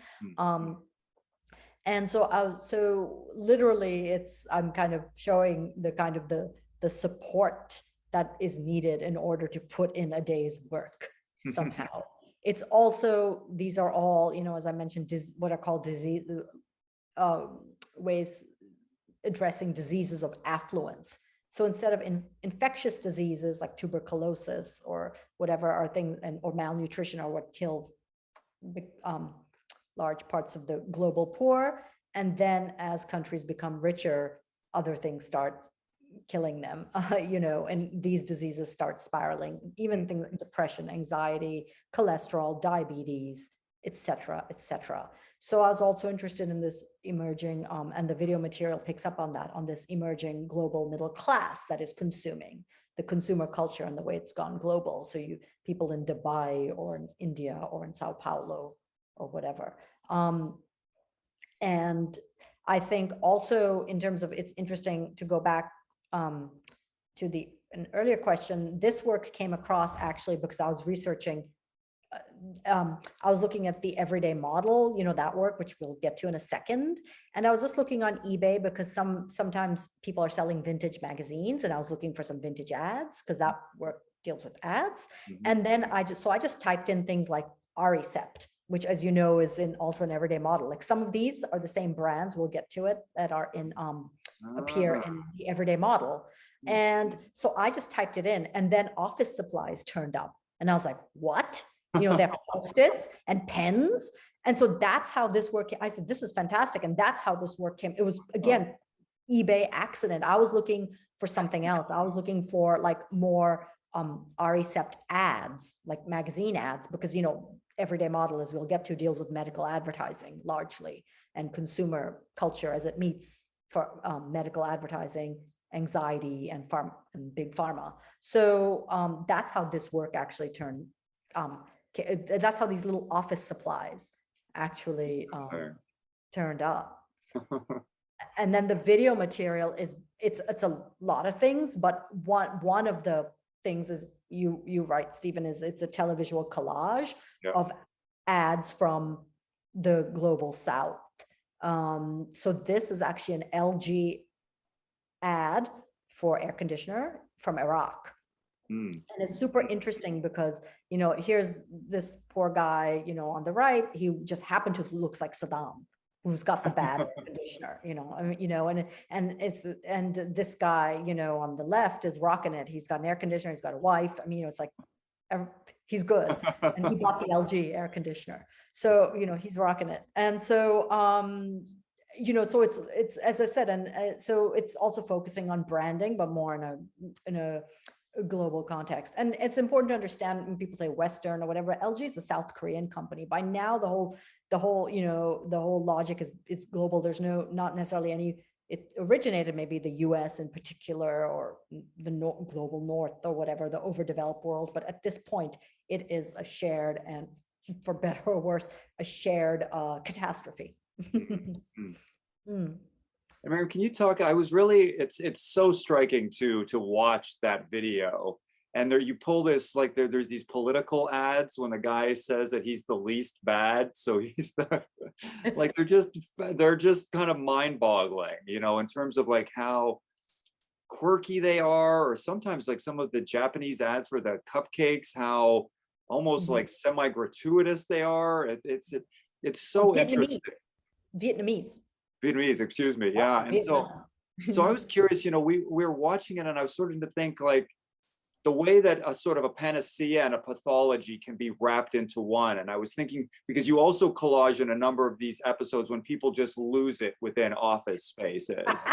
And so literally I'm kind of showing the support that is needed in order to put in a day's work somehow. It's also, these are all, as I mentioned, what are called disease ways addressing diseases of affluence. So instead of infectious diseases like tuberculosis or whatever are things, or malnutrition are what kill large parts of the global poor. And then as countries become richer, other things start killing them, and these diseases start spiraling, even things like depression, anxiety, cholesterol, diabetes, etc., etc. So I was also interested in this emerging, and the video material picks up on that, on this emerging global middle class that is consuming, the consumer culture and the way it's gone global. So people in Dubai or in India or in Sao Paulo or whatever. And I think also in terms of, it's interesting to go back to an earlier question. This work came across actually because I was researching, I was looking at the everyday model, that work, which we'll get to in a second. And I was just looking on eBay because sometimes people are selling vintage magazines, and I was looking for some vintage ads because that work deals with ads. And then I just typed in things like Aricept, which, as you know, is also an everyday model. Like some of these are the same brands, we'll get to it, that are in appear in the everyday model. And so I just typed it in, and then office supplies turned up, and I was like, what? They're Post-its and pens. And so that's how this work, I said, this is fantastic. And that's how this work came. It was, again, eBay accident. I was looking for something else. I was looking for like more Aricept ads, like magazine ads, because, everyday model, as we'll get to, deals with medical advertising largely, and consumer culture as it meets for medical advertising, anxiety, and big pharma. So that's how this work actually turned. That's how these little office supplies actually turned up. And then the video material it's a lot of things, but one of the things is, you write, Stephen, is it's a televisual collage of ads from the global South. So this is actually an LG ad for air conditioner from Iraq. And it's super interesting because, here's this poor guy, on the right, he just happened to looks like Saddam, who's got the bad air conditioner, and this guy, on the left is rocking it. He's got an air conditioner, he's got a wife. It's like, he's good. And he bought the LG air conditioner. So, he's rocking it. And so, so it's, as I said, and so it's also focusing on branding, but more in a global context. And it's important to understand when people say Western or whatever, LG is a South Korean company. By now, the whole logic is global. There's not necessarily any, it originated maybe the US in particular, or the global North, or whatever, the overdeveloped world. But at this point, it is a shared, and for better or worse, a shared catastrophe. Maryam, can you talk? I was really, it's so striking to watch that video. And there, you pull this, like there's these political ads when the guy says that he's the least bad. So he's the, like, they're just kind of mind-boggling, in terms of like how quirky they are, or sometimes like some of the Japanese ads for the cupcakes, how almost like semi-gratuitous they are. It's so interesting. Vietnamese, excuse me. Yeah. And so I was curious, we were watching it, and I was starting to think, like, the way that a sort of a panacea and a pathology can be wrapped into one. And I was thinking, because you also collage in a number of these episodes when people just lose it within office spaces.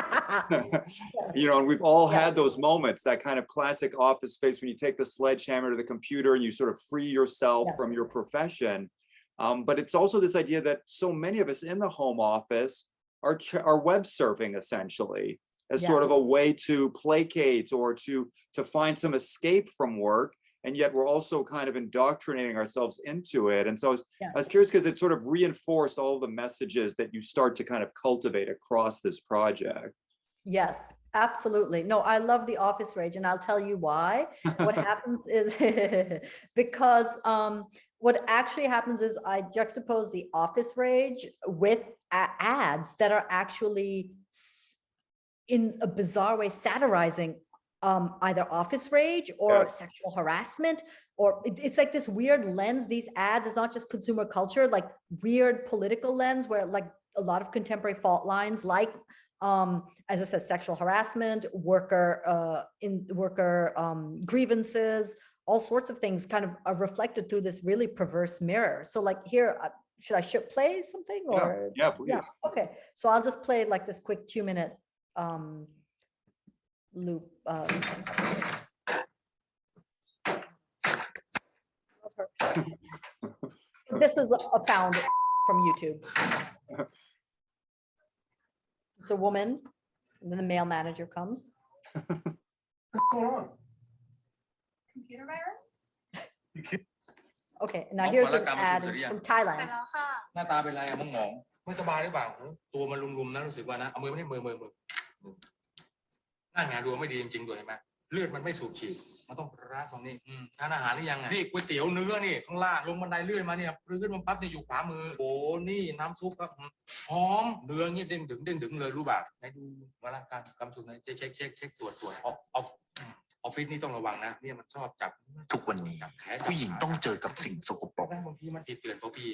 You know, and we've all had those moments, that kind of classic office space when you take the sledgehammer to the computer and you sort of free yourself from your profession. But it's also this idea that so many of us in the home office are web surfing essentially, as sort of a way to placate or to find some escape from work. And yet we're also kind of indoctrinating ourselves into it. And so I was curious because it sort of reinforced all the messages that you start to kind of cultivate across this project. Yes, absolutely. No, I love the office rage, and I'll tell you why. What happens is because what actually happens is I juxtapose the office rage with ads that are actually in a bizarre way satirizing either office rage or sexual harassment, or it's like this weird lens. These ads, it's not just consumer culture, like weird political lens where like a lot of contemporary fault lines, like as I said, sexual harassment, worker grievances, all sorts of things kind of are reflected through this really perverse mirror. So like here, should I play something or? Yeah, please. Yeah, okay. So I'll just play like this quick 2-minute loop. This is a found from YouTube. It's a woman, and then the male manager comes. What's going on? Computer virus? Okay, now here's an ad from Thailand. หน้าตาเป็นไรอะมองๆไม่สบายหรือเปล่าตัวมันลุมๆนะรู้สึกว่านะเอามือไม่ได้มือหน้าหาดูไม่ดีจริงๆด้วยเห็นไหมเลือดมันไม่สูบฉีดมันต้องร้าตรงนี้ทานอาหารหรือยังนี่ก๋วยเตี๋ยวเนื้อนี่ข้างล่างลงบันไดเลื่อยมาเนี่ยพื้นมันปั๊บเนี่ยอยู่ขวามือโอ้นี่น้ำซุปก็หอมเนื้อเงี้ยเด้งดึงเลยรู้ป่ะไหนดูมาละการกำสุนเช็คตรวจออฟฟิศนี่ต้องระวังนะเนี่ยมันชอบจับทุกวันนี้ผู้หญิงต้องเจอกับสิ่งสกปรก บางทีมันผิดเตือนเพราะพี่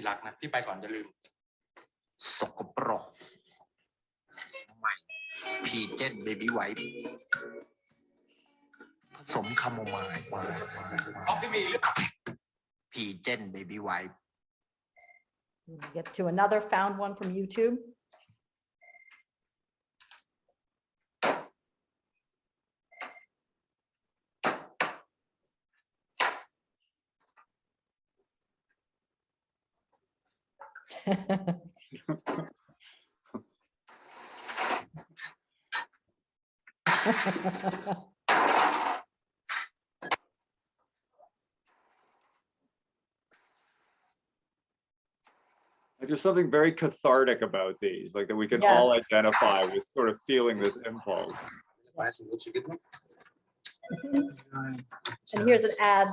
รักนะพี่ไปก่อนจะลืม สกปรกใหม่พีเจนเบบี้ไวท์ผสมคาโมไมล์พีเจนเบบี้ไวท์ Get to another found one from YouTube. There's something very cathartic about these, like that we can all identify with sort of feeling this impulse. And here's an ad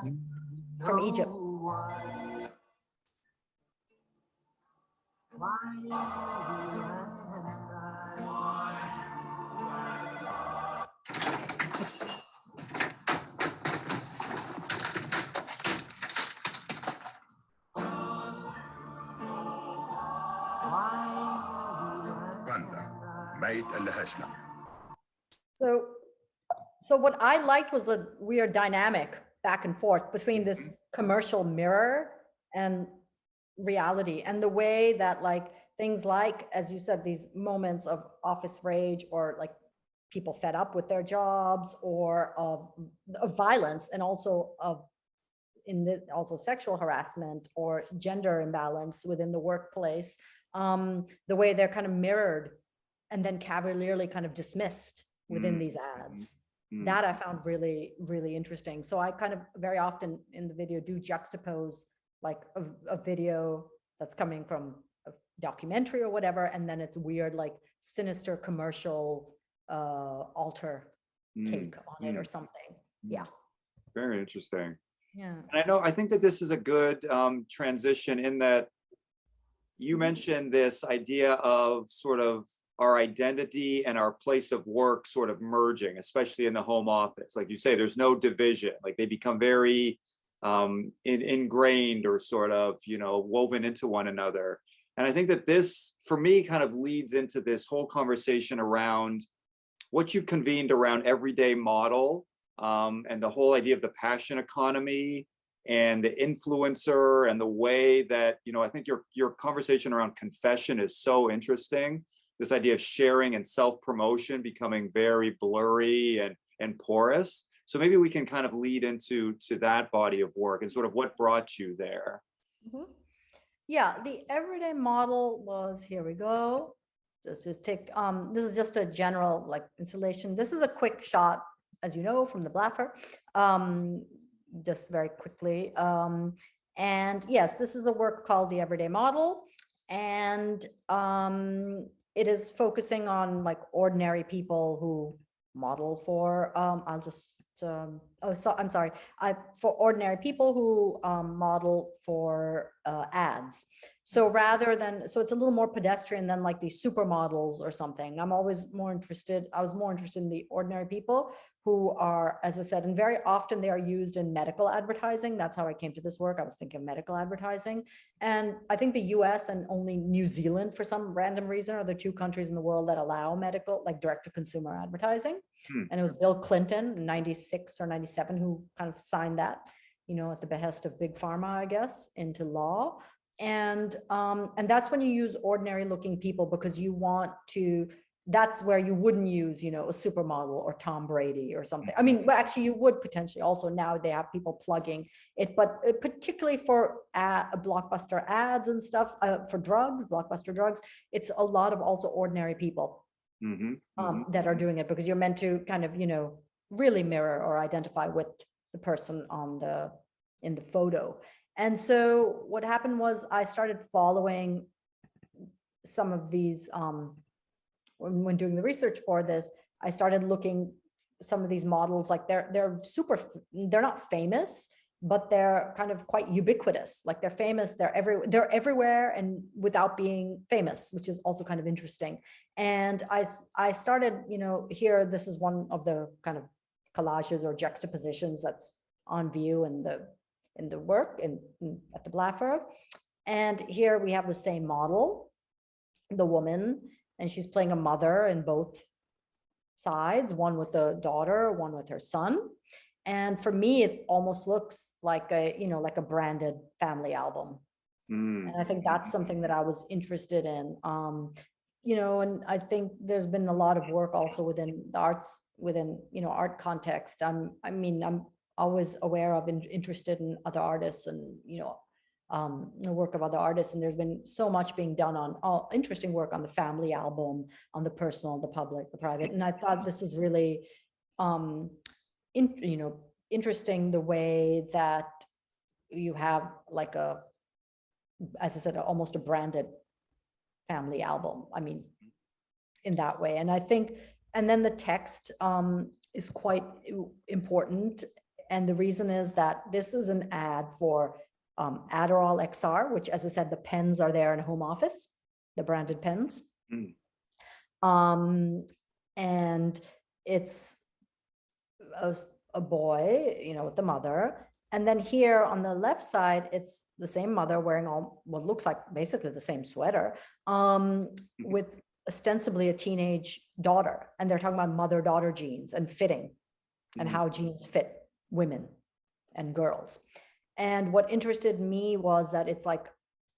from Egypt. So what I liked was the weird dynamic back and forth between this commercial mirror and reality, and the way that like things like, as you said, these moments of office rage or like people fed up with their jobs or of violence, and also of also sexual harassment or gender imbalance within the workplace, the way they're kind of mirrored and then cavalierly kind of dismissed within these ads. That I found really, really interesting. So I kind of very often in the video do juxtapose like a video that's coming from a documentary or whatever, and then it's weird, like sinister commercial alter take on it or something. Yeah. Very interesting. Yeah. And I think that this is a good transition in that you mentioned this idea of sort of our identity and our place of work sort of merging, especially in the home office. Like you say, there's no division, like they become very ingrained or sort of, you know, woven into one another. And I think that this, for me, kind of leads into this whole conversation around what you've convened around everyday model and the whole idea of the passion economy and the influencer and the way that, I think your conversation around confession is so interesting. This idea of sharing and self-promotion becoming very blurry and porous. So maybe we can kind of lead into that body of work and sort of what brought you there. Mhm. Yeah, the everyday model was, here we go. This is just a general like installation. This is a quick shot, as you know, from the Blaffer, just very quickly. And yes, this is a work called The Everyday Model. And it is focusing on like ordinary people who model for, I'm sorry, for ordinary people who model for ads. So rather than, so it's a little more pedestrian than like these supermodels or something. I was more interested in the ordinary people who are, as I said, and very often they are used in medical advertising. That's how I came to this work. I was thinking of medical advertising. And I think the US and only New Zealand, for some random reason, are the two countries in the world that allow medical, like direct to consumer advertising. And it was Bill Clinton in 96 or 97 who kind of signed that, at the behest of Big Pharma, I guess, into law. And that's when you use ordinary looking people, because you want to, that's where you wouldn't use, a supermodel or Tom Brady or something. I mean, well, actually you would potentially also, now they have people plugging it, but particularly for blockbuster ads and stuff, for drugs, blockbuster drugs, it's a lot of also ordinary people that are doing it, because you're meant to kind of, really mirror or identify with the person in the photo. And so what happened was I started following some of these, when doing the research for this, I started looking some of these models, like they're not famous, but they're kind of quite ubiquitous. Like they're famous, they're everywhere and without being famous, which is also kind of interesting. And I started, here, this is one of the kind of collages or juxtapositions that's on view in the work at the Blaffer. And here we have the same model, the woman, and she's playing a mother in both sides, one with the daughter, one with her son. And for me, it almost looks like a branded family album. And I think that's something that I was interested in. And I think there's been a lot of work also within the arts, within, art context. I'm always aware of and interested in other artists and, the work of other artists. And there's been so much being done on all interesting work on the family album, on the personal, the public, the private. And I thought this was really, interesting, the way that you have like as I said, almost a branded family album. I mean, in that way. And I think, and then the text is quite important. And the reason is that this is an ad for Adderall XR, which, as I said, the pens are there in home office, the branded pens. And it's a boy, with the mother. And then here on the left side, it's the same mother wearing what looks like basically the same sweater, with ostensibly a teenage daughter. And they're talking about mother-daughter jeans and fitting and how jeans fit women and girls. And what interested me was that it's like,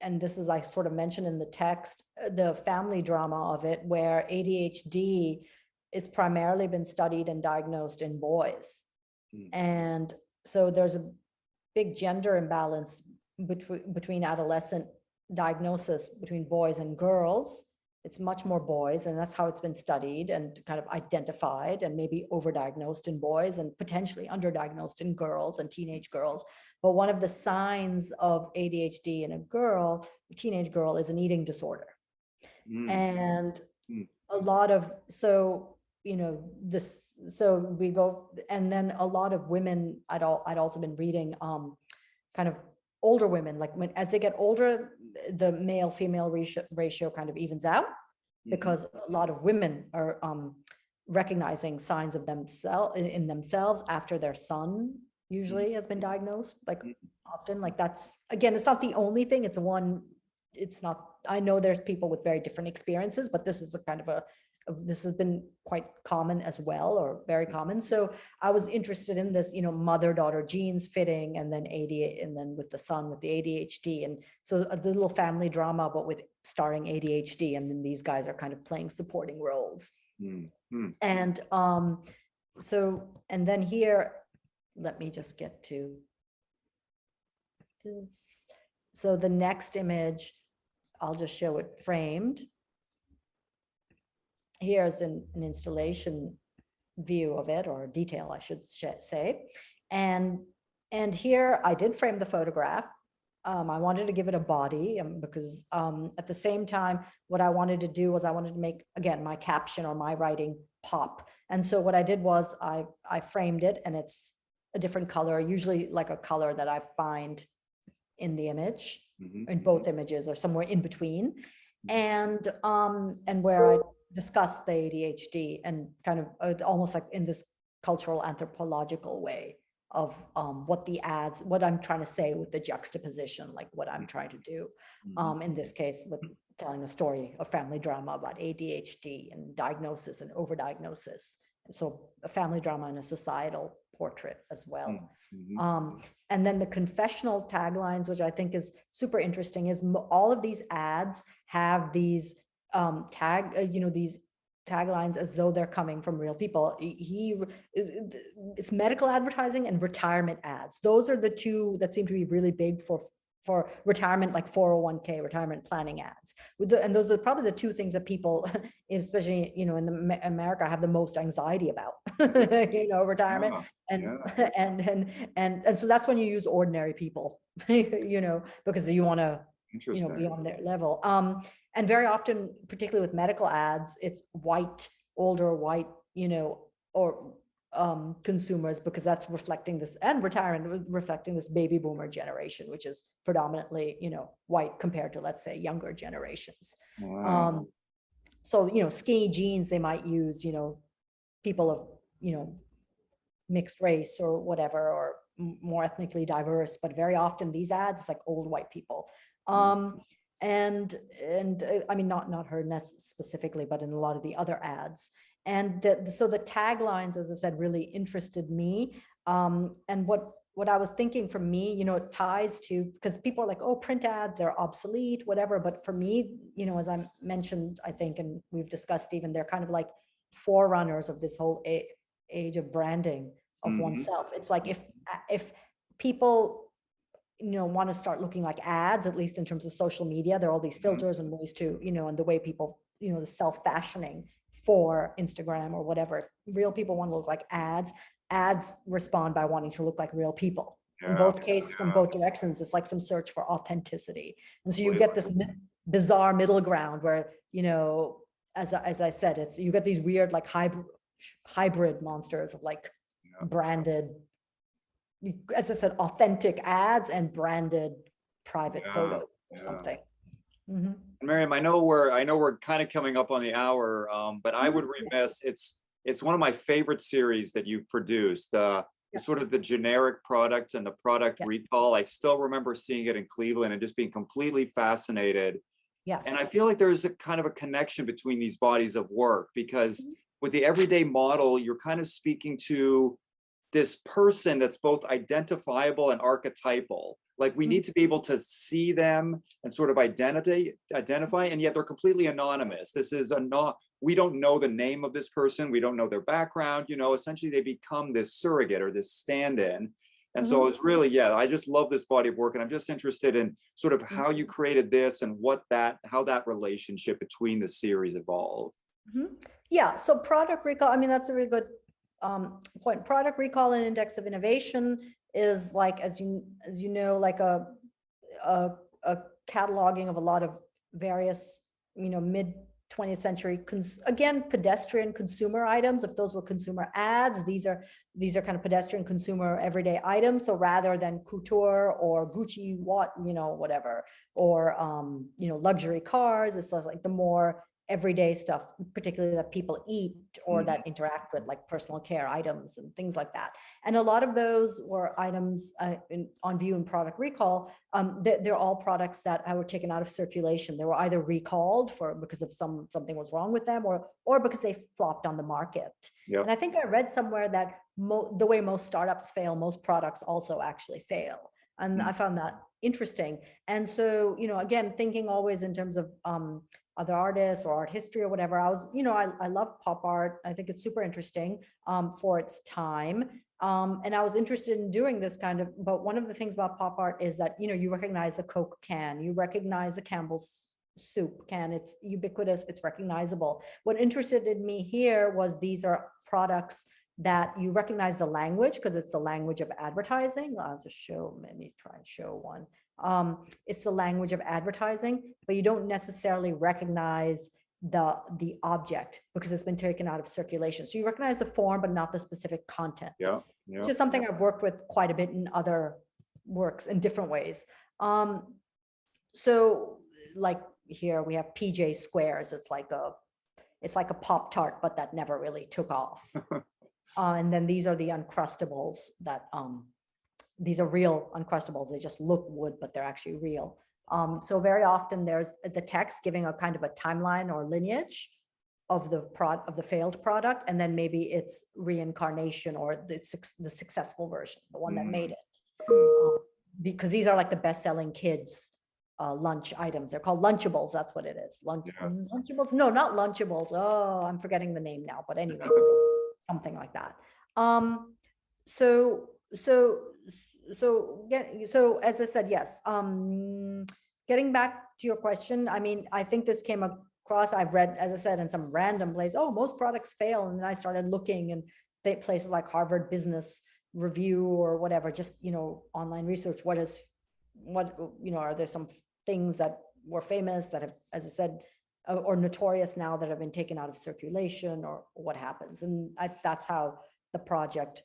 and this is, I sort of mentioned in the text, the family drama of it, where ADHD is primarily been studied and diagnosed in boys. And so there's a big gender imbalance between adolescent diagnosis between boys and girls. It's much more boys, and that's how it's been studied and kind of identified, and maybe overdiagnosed in boys and potentially underdiagnosed in girls and teenage girls. But one of the signs of ADHD in a teenage girl, is an eating disorder. And a lot of, so we go, and then a lot of women, I'd also been reading, kind of older women, like as they get older, the male female ratio kind of evens out, because a lot of women are recognizing signs of themselves after their son usually has been diagnosed, like often, like that's, again, it's not the only thing, it's not I know there's people with very different experiences, but this is a kind of this has been quite common as well, or very common. So I was interested in this, mother-daughter genes fitting, and then ADHD, and then with the son with the ADHD. And so the little family drama, but with starring ADHD. And then these guys are kind of playing supporting roles. And and then here, let me just get to this. So the next image, I'll just show it framed. Here's an installation view of it, or detail, I should say. And here I did frame the photograph. I wanted to give it a body because at the same time, what I wanted to do was I wanted to make, again, my caption or my writing pop. And so what I did was I framed it, and it's a different color, usually like a color that I find in the image, in both images or somewhere in between. And where I discussed the ADHD and kind of almost like in this cultural anthropological way of what I'm trying to say with the juxtaposition, like what I'm trying to do in this case with telling a story, a family drama about ADHD and diagnosis and overdiagnosis. And so a family drama and a societal portrait as well. And then the confessional taglines, which I think is super interesting, is all of these ads have these these taglines as though they're coming from real people. It's medical advertising and retirement ads. Those are the two that seem to be really big for retirement, like 401k, retirement planning ads. And those are probably the two things that people, especially, in America, have the most anxiety about, retirement. And so that's when you use ordinary people, because you want to, be on their level. And very often, particularly with medical ads, it's older white, or consumers, because that's reflecting this, and retirement reflecting this baby boomer generation, which is predominantly, white compared to, let's say, younger generations. Wow. So, skinny jeans, they might use, people of, mixed race or whatever, or more ethnically diverse, but very often these ads, it's like old white people. And I mean, not her specifically, but in a lot of the other ads. And so the taglines, as I said, really interested me. And what I was thinking for me, it ties to, because people are like, oh, print ads, they're obsolete, whatever. But for me, as I mentioned, I think, and we've discussed even, they're kind of like forerunners of this whole age of branding of oneself. It's like if people want to start looking like ads, at least in terms of social media, there are all these filters and ways to, and the way people, the self-fashioning for Instagram or whatever, real people want to look like ads. Ads respond by wanting to look like real people. In both cases, from both directions, it's like some search for authenticity. And so you get this bizarre middle ground where, as I said, you get these weird, like hybrid monsters of like branded, as I said, authentic ads and branded private photos or something. And Maryam, I know we're kind of coming up on the hour, but I would remiss, it's one of my favorite series that you've produced, the sort of the generic products and the product recall. I still remember seeing it in Cleveland and just being completely fascinated. Yes. And I feel like there's a kind of a connection between these bodies of work, because with the everyday model, you're kind of speaking to this person that's both identifiable and archetypal. Like we need to be able to see them and sort of identify, and yet they're completely anonymous. This is we don't know the name of this person. We don't know their background, essentially they become this surrogate or this stand-in. And so I was really, I just love this body of work. And I'm just interested in sort of how you created this and how that relationship between the series evolved. Yeah, so product recall, I mean, that's a really good point. Product recall and index of innovation is like, as you know, like a cataloging of a lot of various, mid 20th century, again, pedestrian consumer items. If those were consumer ads, these are kind of pedestrian consumer everyday items. So rather than couture or Gucci, whatever, or luxury cars, it's like the more everyday stuff, particularly that people eat or that interact with, like personal care items and things like that. And a lot of those were items on view in product recall. They're all products that were taken out of circulation. They were either recalled because of something was wrong with them, or because they flopped on the market. Yep. And I think I read somewhere that the way most startups fail, most products also actually fail. And I found that interesting. And so, you know, again, thinking always in terms of other artists or art history or whatever, I was, you know, I love pop art. I think it's super interesting for its time. And I was interested in doing this kind of, but one of the things about pop art is that, you know, you recognize the Coke can, you recognize the Campbell's soup can, it's ubiquitous, it's recognizable. What interested in me here was these are products that you recognize the language, because it's the language of advertising. I'll just show, let me try and show one. It's the language of advertising, but you don't necessarily recognize the object because it's been taken out of circulation. So you recognize the form, but not the specific content. Yeah. Which is something I've worked with quite a bit in other works in different ways. So like here we have PJ Squares. It's like a Pop-Tart, but that never really took off. And then these are the Uncrustables that, these are real Uncrustables. They just look wood, but they're actually real. So very often there's the text giving a kind of a timeline or lineage of the failed product, and then maybe it's reincarnation or the successful version, the one that made it. Because these are like the best-selling kids lunch items. They're called Lunchables. That's what it is. Lunchables? No, not Lunchables. Oh, I'm forgetting the name now. But anyways, something like that. So as I said, yes. Getting back to your question, I mean, I think this came across, I've read, as I said, in some random place, oh, most products fail. And then I started looking, and places like Harvard Business Review or whatever, just, you know, online research, you know, are there some things that were famous that have, as I said, or notorious now that have been taken out of circulation, or what happens. And that's how the project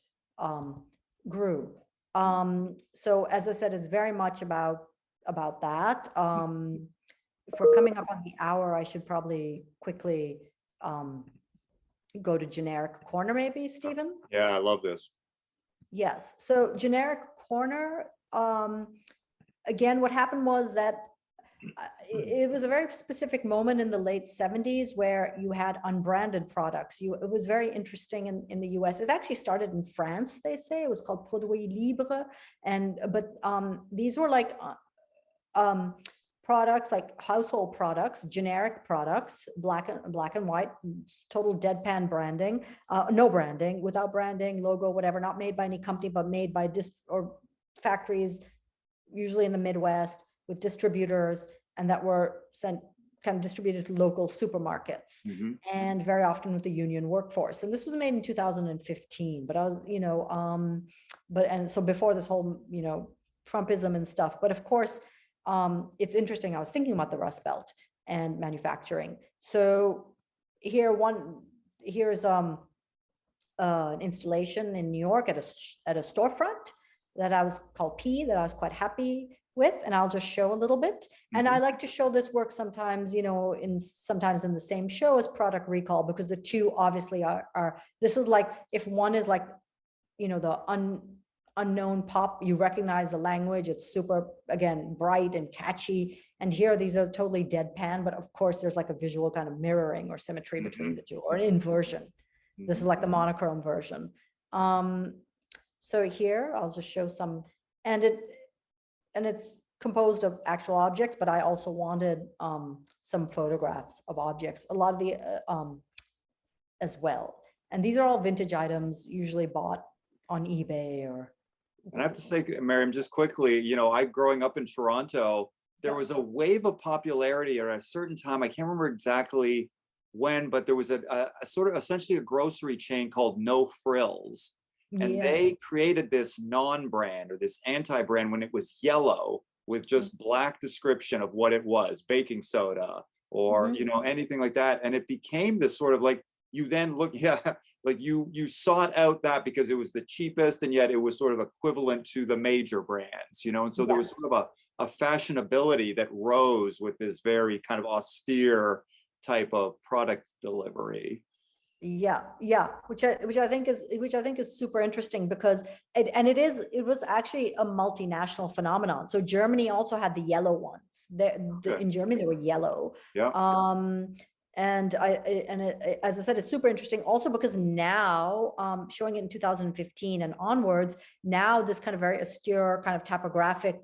grew. So as I said, it's very much about that. If we're coming up on the hour, I should probably quickly go to generic corner, maybe, Stephen? Yeah, I love this. Yes, so generic corner, again, what happened was that it was a very specific moment in the late 70s where you had unbranded products. It was very interesting in the US. It actually started in France, they say. It was called Produits Libres. But these were like products, like household products, generic products, black and white, total deadpan branding, no branding, without branding, logo, whatever, not made by any company, but made by factories, usually in the Midwest, with distributors, and that were kind of distributed to local supermarkets, and very often with the union workforce. And this was made in 2015, but I was, you know, and so before this whole, you know, Trumpism and stuff. But of course, it's interesting. I was thinking about the Rust Belt and manufacturing. So here's an installation in New York at a storefront that I was called P, that I was quite happy with, and I'll just show a little bit. And I like to show this work sometimes, you know, sometimes in the same show as product recall, because the two obviously are this is like, if one is like, you know, the unknown pop, you recognize the language, it's super, again, bright and catchy. And here, these are totally deadpan, but of course there's like a visual kind of mirroring or symmetry between the two, or an inversion. This is like the monochrome version. So here, I'll just show some, and it's composed of actual objects, but I also wanted some photographs of objects, a lot of the as well. And these are all vintage items, usually bought on eBay or. And I have to say, Maryam, just quickly, you know, growing up in Toronto, there was a wave of popularity at a certain time. I can't remember exactly when, but there was a sort of essentially a grocery chain called No Frills. And they created this non-brand or this anti-brand when it was yellow with just black description of what it was, baking soda or, you know, anything like that. And it became this sort of like, you then look, like you sought out that because it was the cheapest, and yet it was sort of equivalent to the major brands, you know? And so there was sort of a fashionability that rose with this very kind of austere type of product delivery. Yeah, which I think is super interesting because it was actually a multinational phenomenon. So Germany also had the yellow ones. In Germany they were yellow. Yeah. As I said, it's super interesting also because now, showing it in 2015 and onwards, now this kind of very austere kind of typographic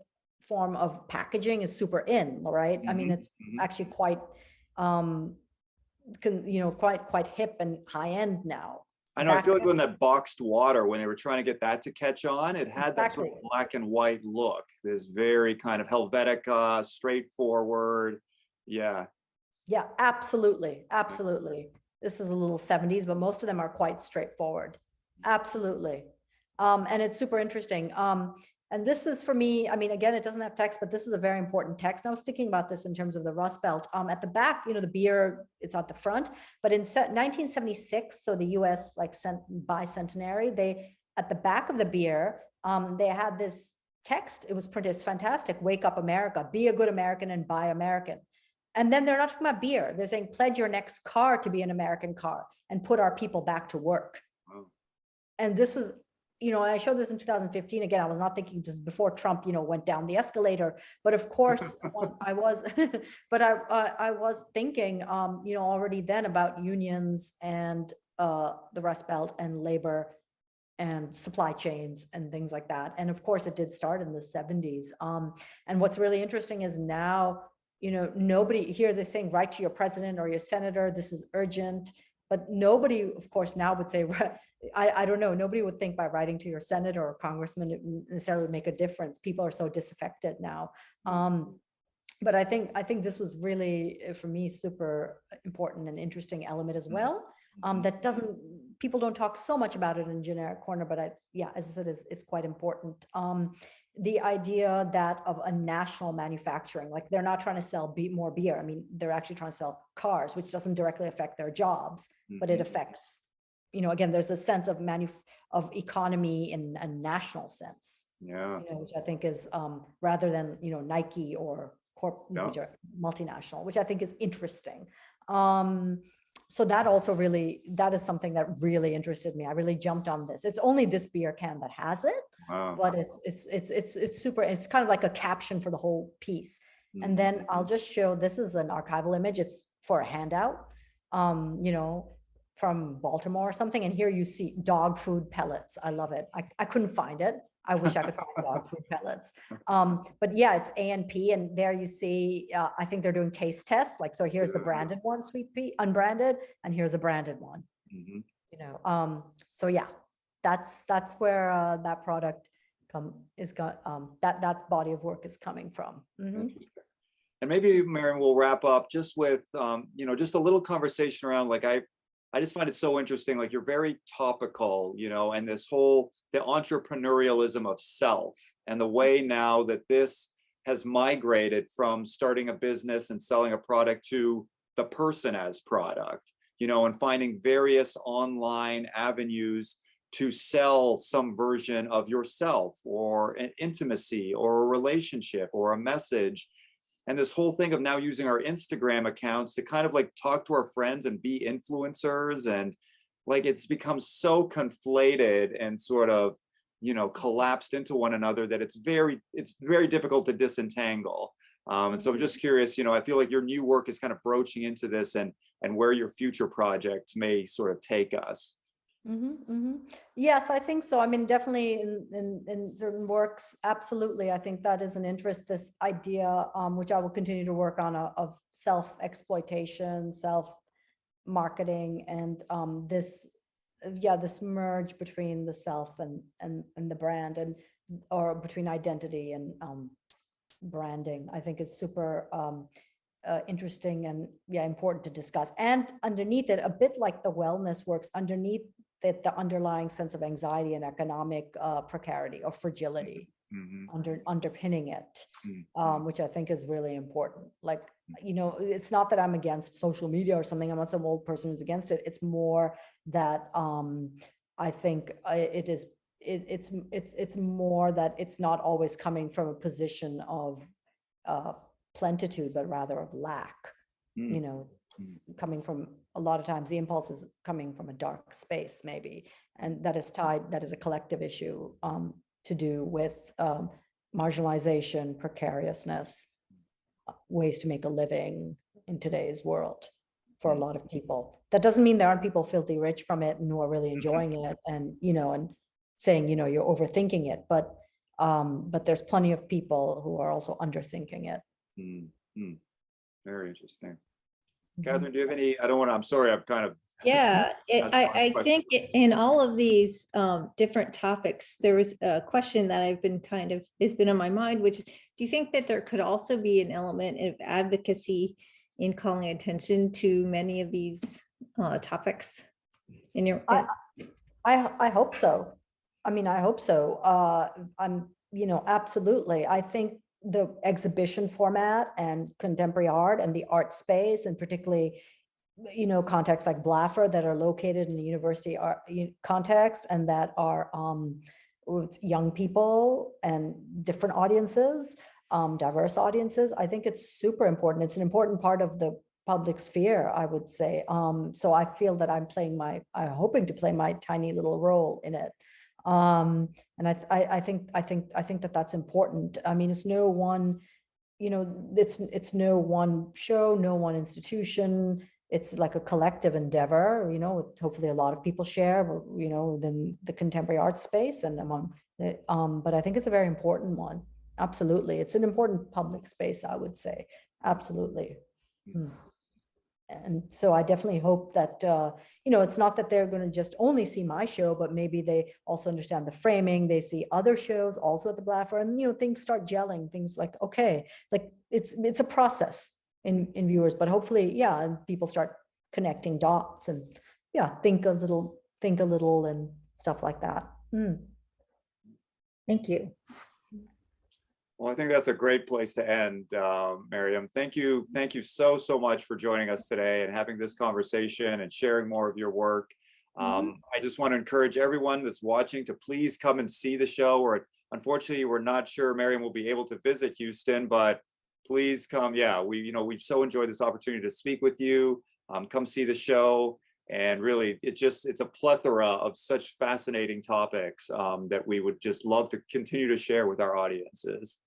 form of packaging is super in, right? I mean, it's actually quite, quite hip and high end now. I know. I feel like when that boxed water, when they were trying to get that to catch on, it had that sort of black and white look. This very kind of Helvetica, straightforward. Yeah. Yeah, absolutely. This is a little 70s, but most of them are quite straightforward. Absolutely. And it's super interesting. And this is for me, I mean, again, it doesn't have text, but this is a very important text. And I was thinking about this in terms of the Rust Belt. At the back, the beer, it's at the front, but in 1976, so the US bicentenary, they, at the back of the beer, they had this text. It was printed, it's fantastic. Wake up America, be a good American and buy American. And then they're not talking about beer. They're saying, pledge your next car to be an American car and put our people back to work. Wow. And this is, I showed this in 2015. Again, I was not thinking this before Trump, went down the escalator. But of course, I was, but I was thinking, already then about unions and the Rust Belt and labor and supply chains and things like that. And of course, it did start in the 70s. And what's really interesting is now, nobody here, they're saying, write to your president or your senator, this is urgent. But nobody, of course, now would say, I don't know, nobody would think by writing to your senator or congressman it would necessarily make a difference. People are so disaffected now. But I think this was really, for me, super important and interesting element as well. That people don't talk so much about it in generic corner, but as I said, is quite important. The idea that of a national manufacturing, like they're not trying to sell more beer. I mean, they're actually trying to sell cars, which doesn't directly affect their jobs, but it affects, again, there's a sense of economy in a national sense. Yeah. Which I think is rather than, Nike or which are multinational, which I think is interesting. So that also that is something that really interested me. I really jumped on this. It's only this beer can that has it, but it's super, it's kind of like a caption for the whole piece. And then I'll just show, this is an archival image. It's for a handout, from Baltimore or something. And here you see dog food pellets. I love it. I couldn't find it. I wish I could find dog food pellets. But yeah, it's A&P, and there you see, I think they're doing taste tests. Like, so here's the branded one, Sweet Pea, unbranded, and here's a branded one. So yeah, that's where that product that body of work is coming from. And maybe, Maryam, we'll wrap up just with, just a little conversation around, like, I just find it so interesting, like you're very topical, and this whole, the entrepreneurialism of self, and the way now that this has migrated from starting a business and selling a product to the person as product, and finding various online avenues to sell some version of yourself or an intimacy or a relationship or a message. And this whole thing of now using our Instagram accounts to kind of like talk to our friends and be influencers, and like it's become so conflated and sort of, collapsed into one another that it's very difficult to disentangle. And so I'm just curious, I feel like your new work is kind of broaching into this, and where your future projects may sort of take us. Yes, I think so. I mean, definitely in certain works, absolutely. I think that is an interest, this idea, which I will continue to work on, of self-exploitation, self-marketing, and this merge between the self and the brand, or between identity and branding, I think is super interesting and important to discuss. And underneath it, a bit like the wellness works, underneath that, the underlying sense of anxiety and economic precarity or fragility underpinning it, which I think is really important. Like, it's not that I'm against social media or something. I'm not some old person who's against it. It's more that I think it's more that it's not always coming from a position of plenitude, but rather of lack. coming from, a lot of times the impulse is coming from a dark space maybe, and that is a collective issue to do with marginalization, precariousness, ways to make a living in today's world for a lot of people. That doesn't mean there aren't people filthy rich from it and who are really enjoying it and, and saying, you're overthinking it, but there's plenty of people who are also underthinking it. Very interesting. Catherine, do you have any, I'm sorry, I'm kind of. Yeah, That's a I question. think in all of these different topics, there was a question that has been on my mind, which is, do you think that there could also be an element of advocacy in calling attention to many of these topics in your? I hope so. I mean, I hope so. I'm, absolutely. I think the exhibition format and contemporary art and the art space, and particularly, contexts like Blaffer that are located in a university art context and that are with young people and different audiences, diverse audiences. I think it's super important. It's an important part of the public sphere, I would say. So I feel that I'm hoping to play my tiny little role in it. And I think that that's important. I mean, it's no one, it's no one show, no one institution. It's like a collective endeavor, hopefully a lot of people share, within the contemporary art space and among, but I think it's a very important one. Absolutely. It's an important public space, I would say. Absolutely. And so I definitely hope that, it's not that they're going to just only see my show, but maybe they also understand the framing. They see other shows also at the Blaffer, and, things start gelling, things like, okay, like it's a process in viewers, but hopefully, yeah, and people start connecting dots and, yeah, think a little and stuff like that. Thank you. Well, I think that's a great place to end, Maryam. Thank you so much for joining us today and having this conversation and sharing more of your work. I just want to encourage everyone that's watching to please come and see the show. Unfortunately, we're not sure Maryam will be able to visit Houston, but please come. Yeah, we've so enjoyed this opportunity to speak with you. Come see the show. And really, it's a plethora of such fascinating topics that we would just love to continue to share with our audiences.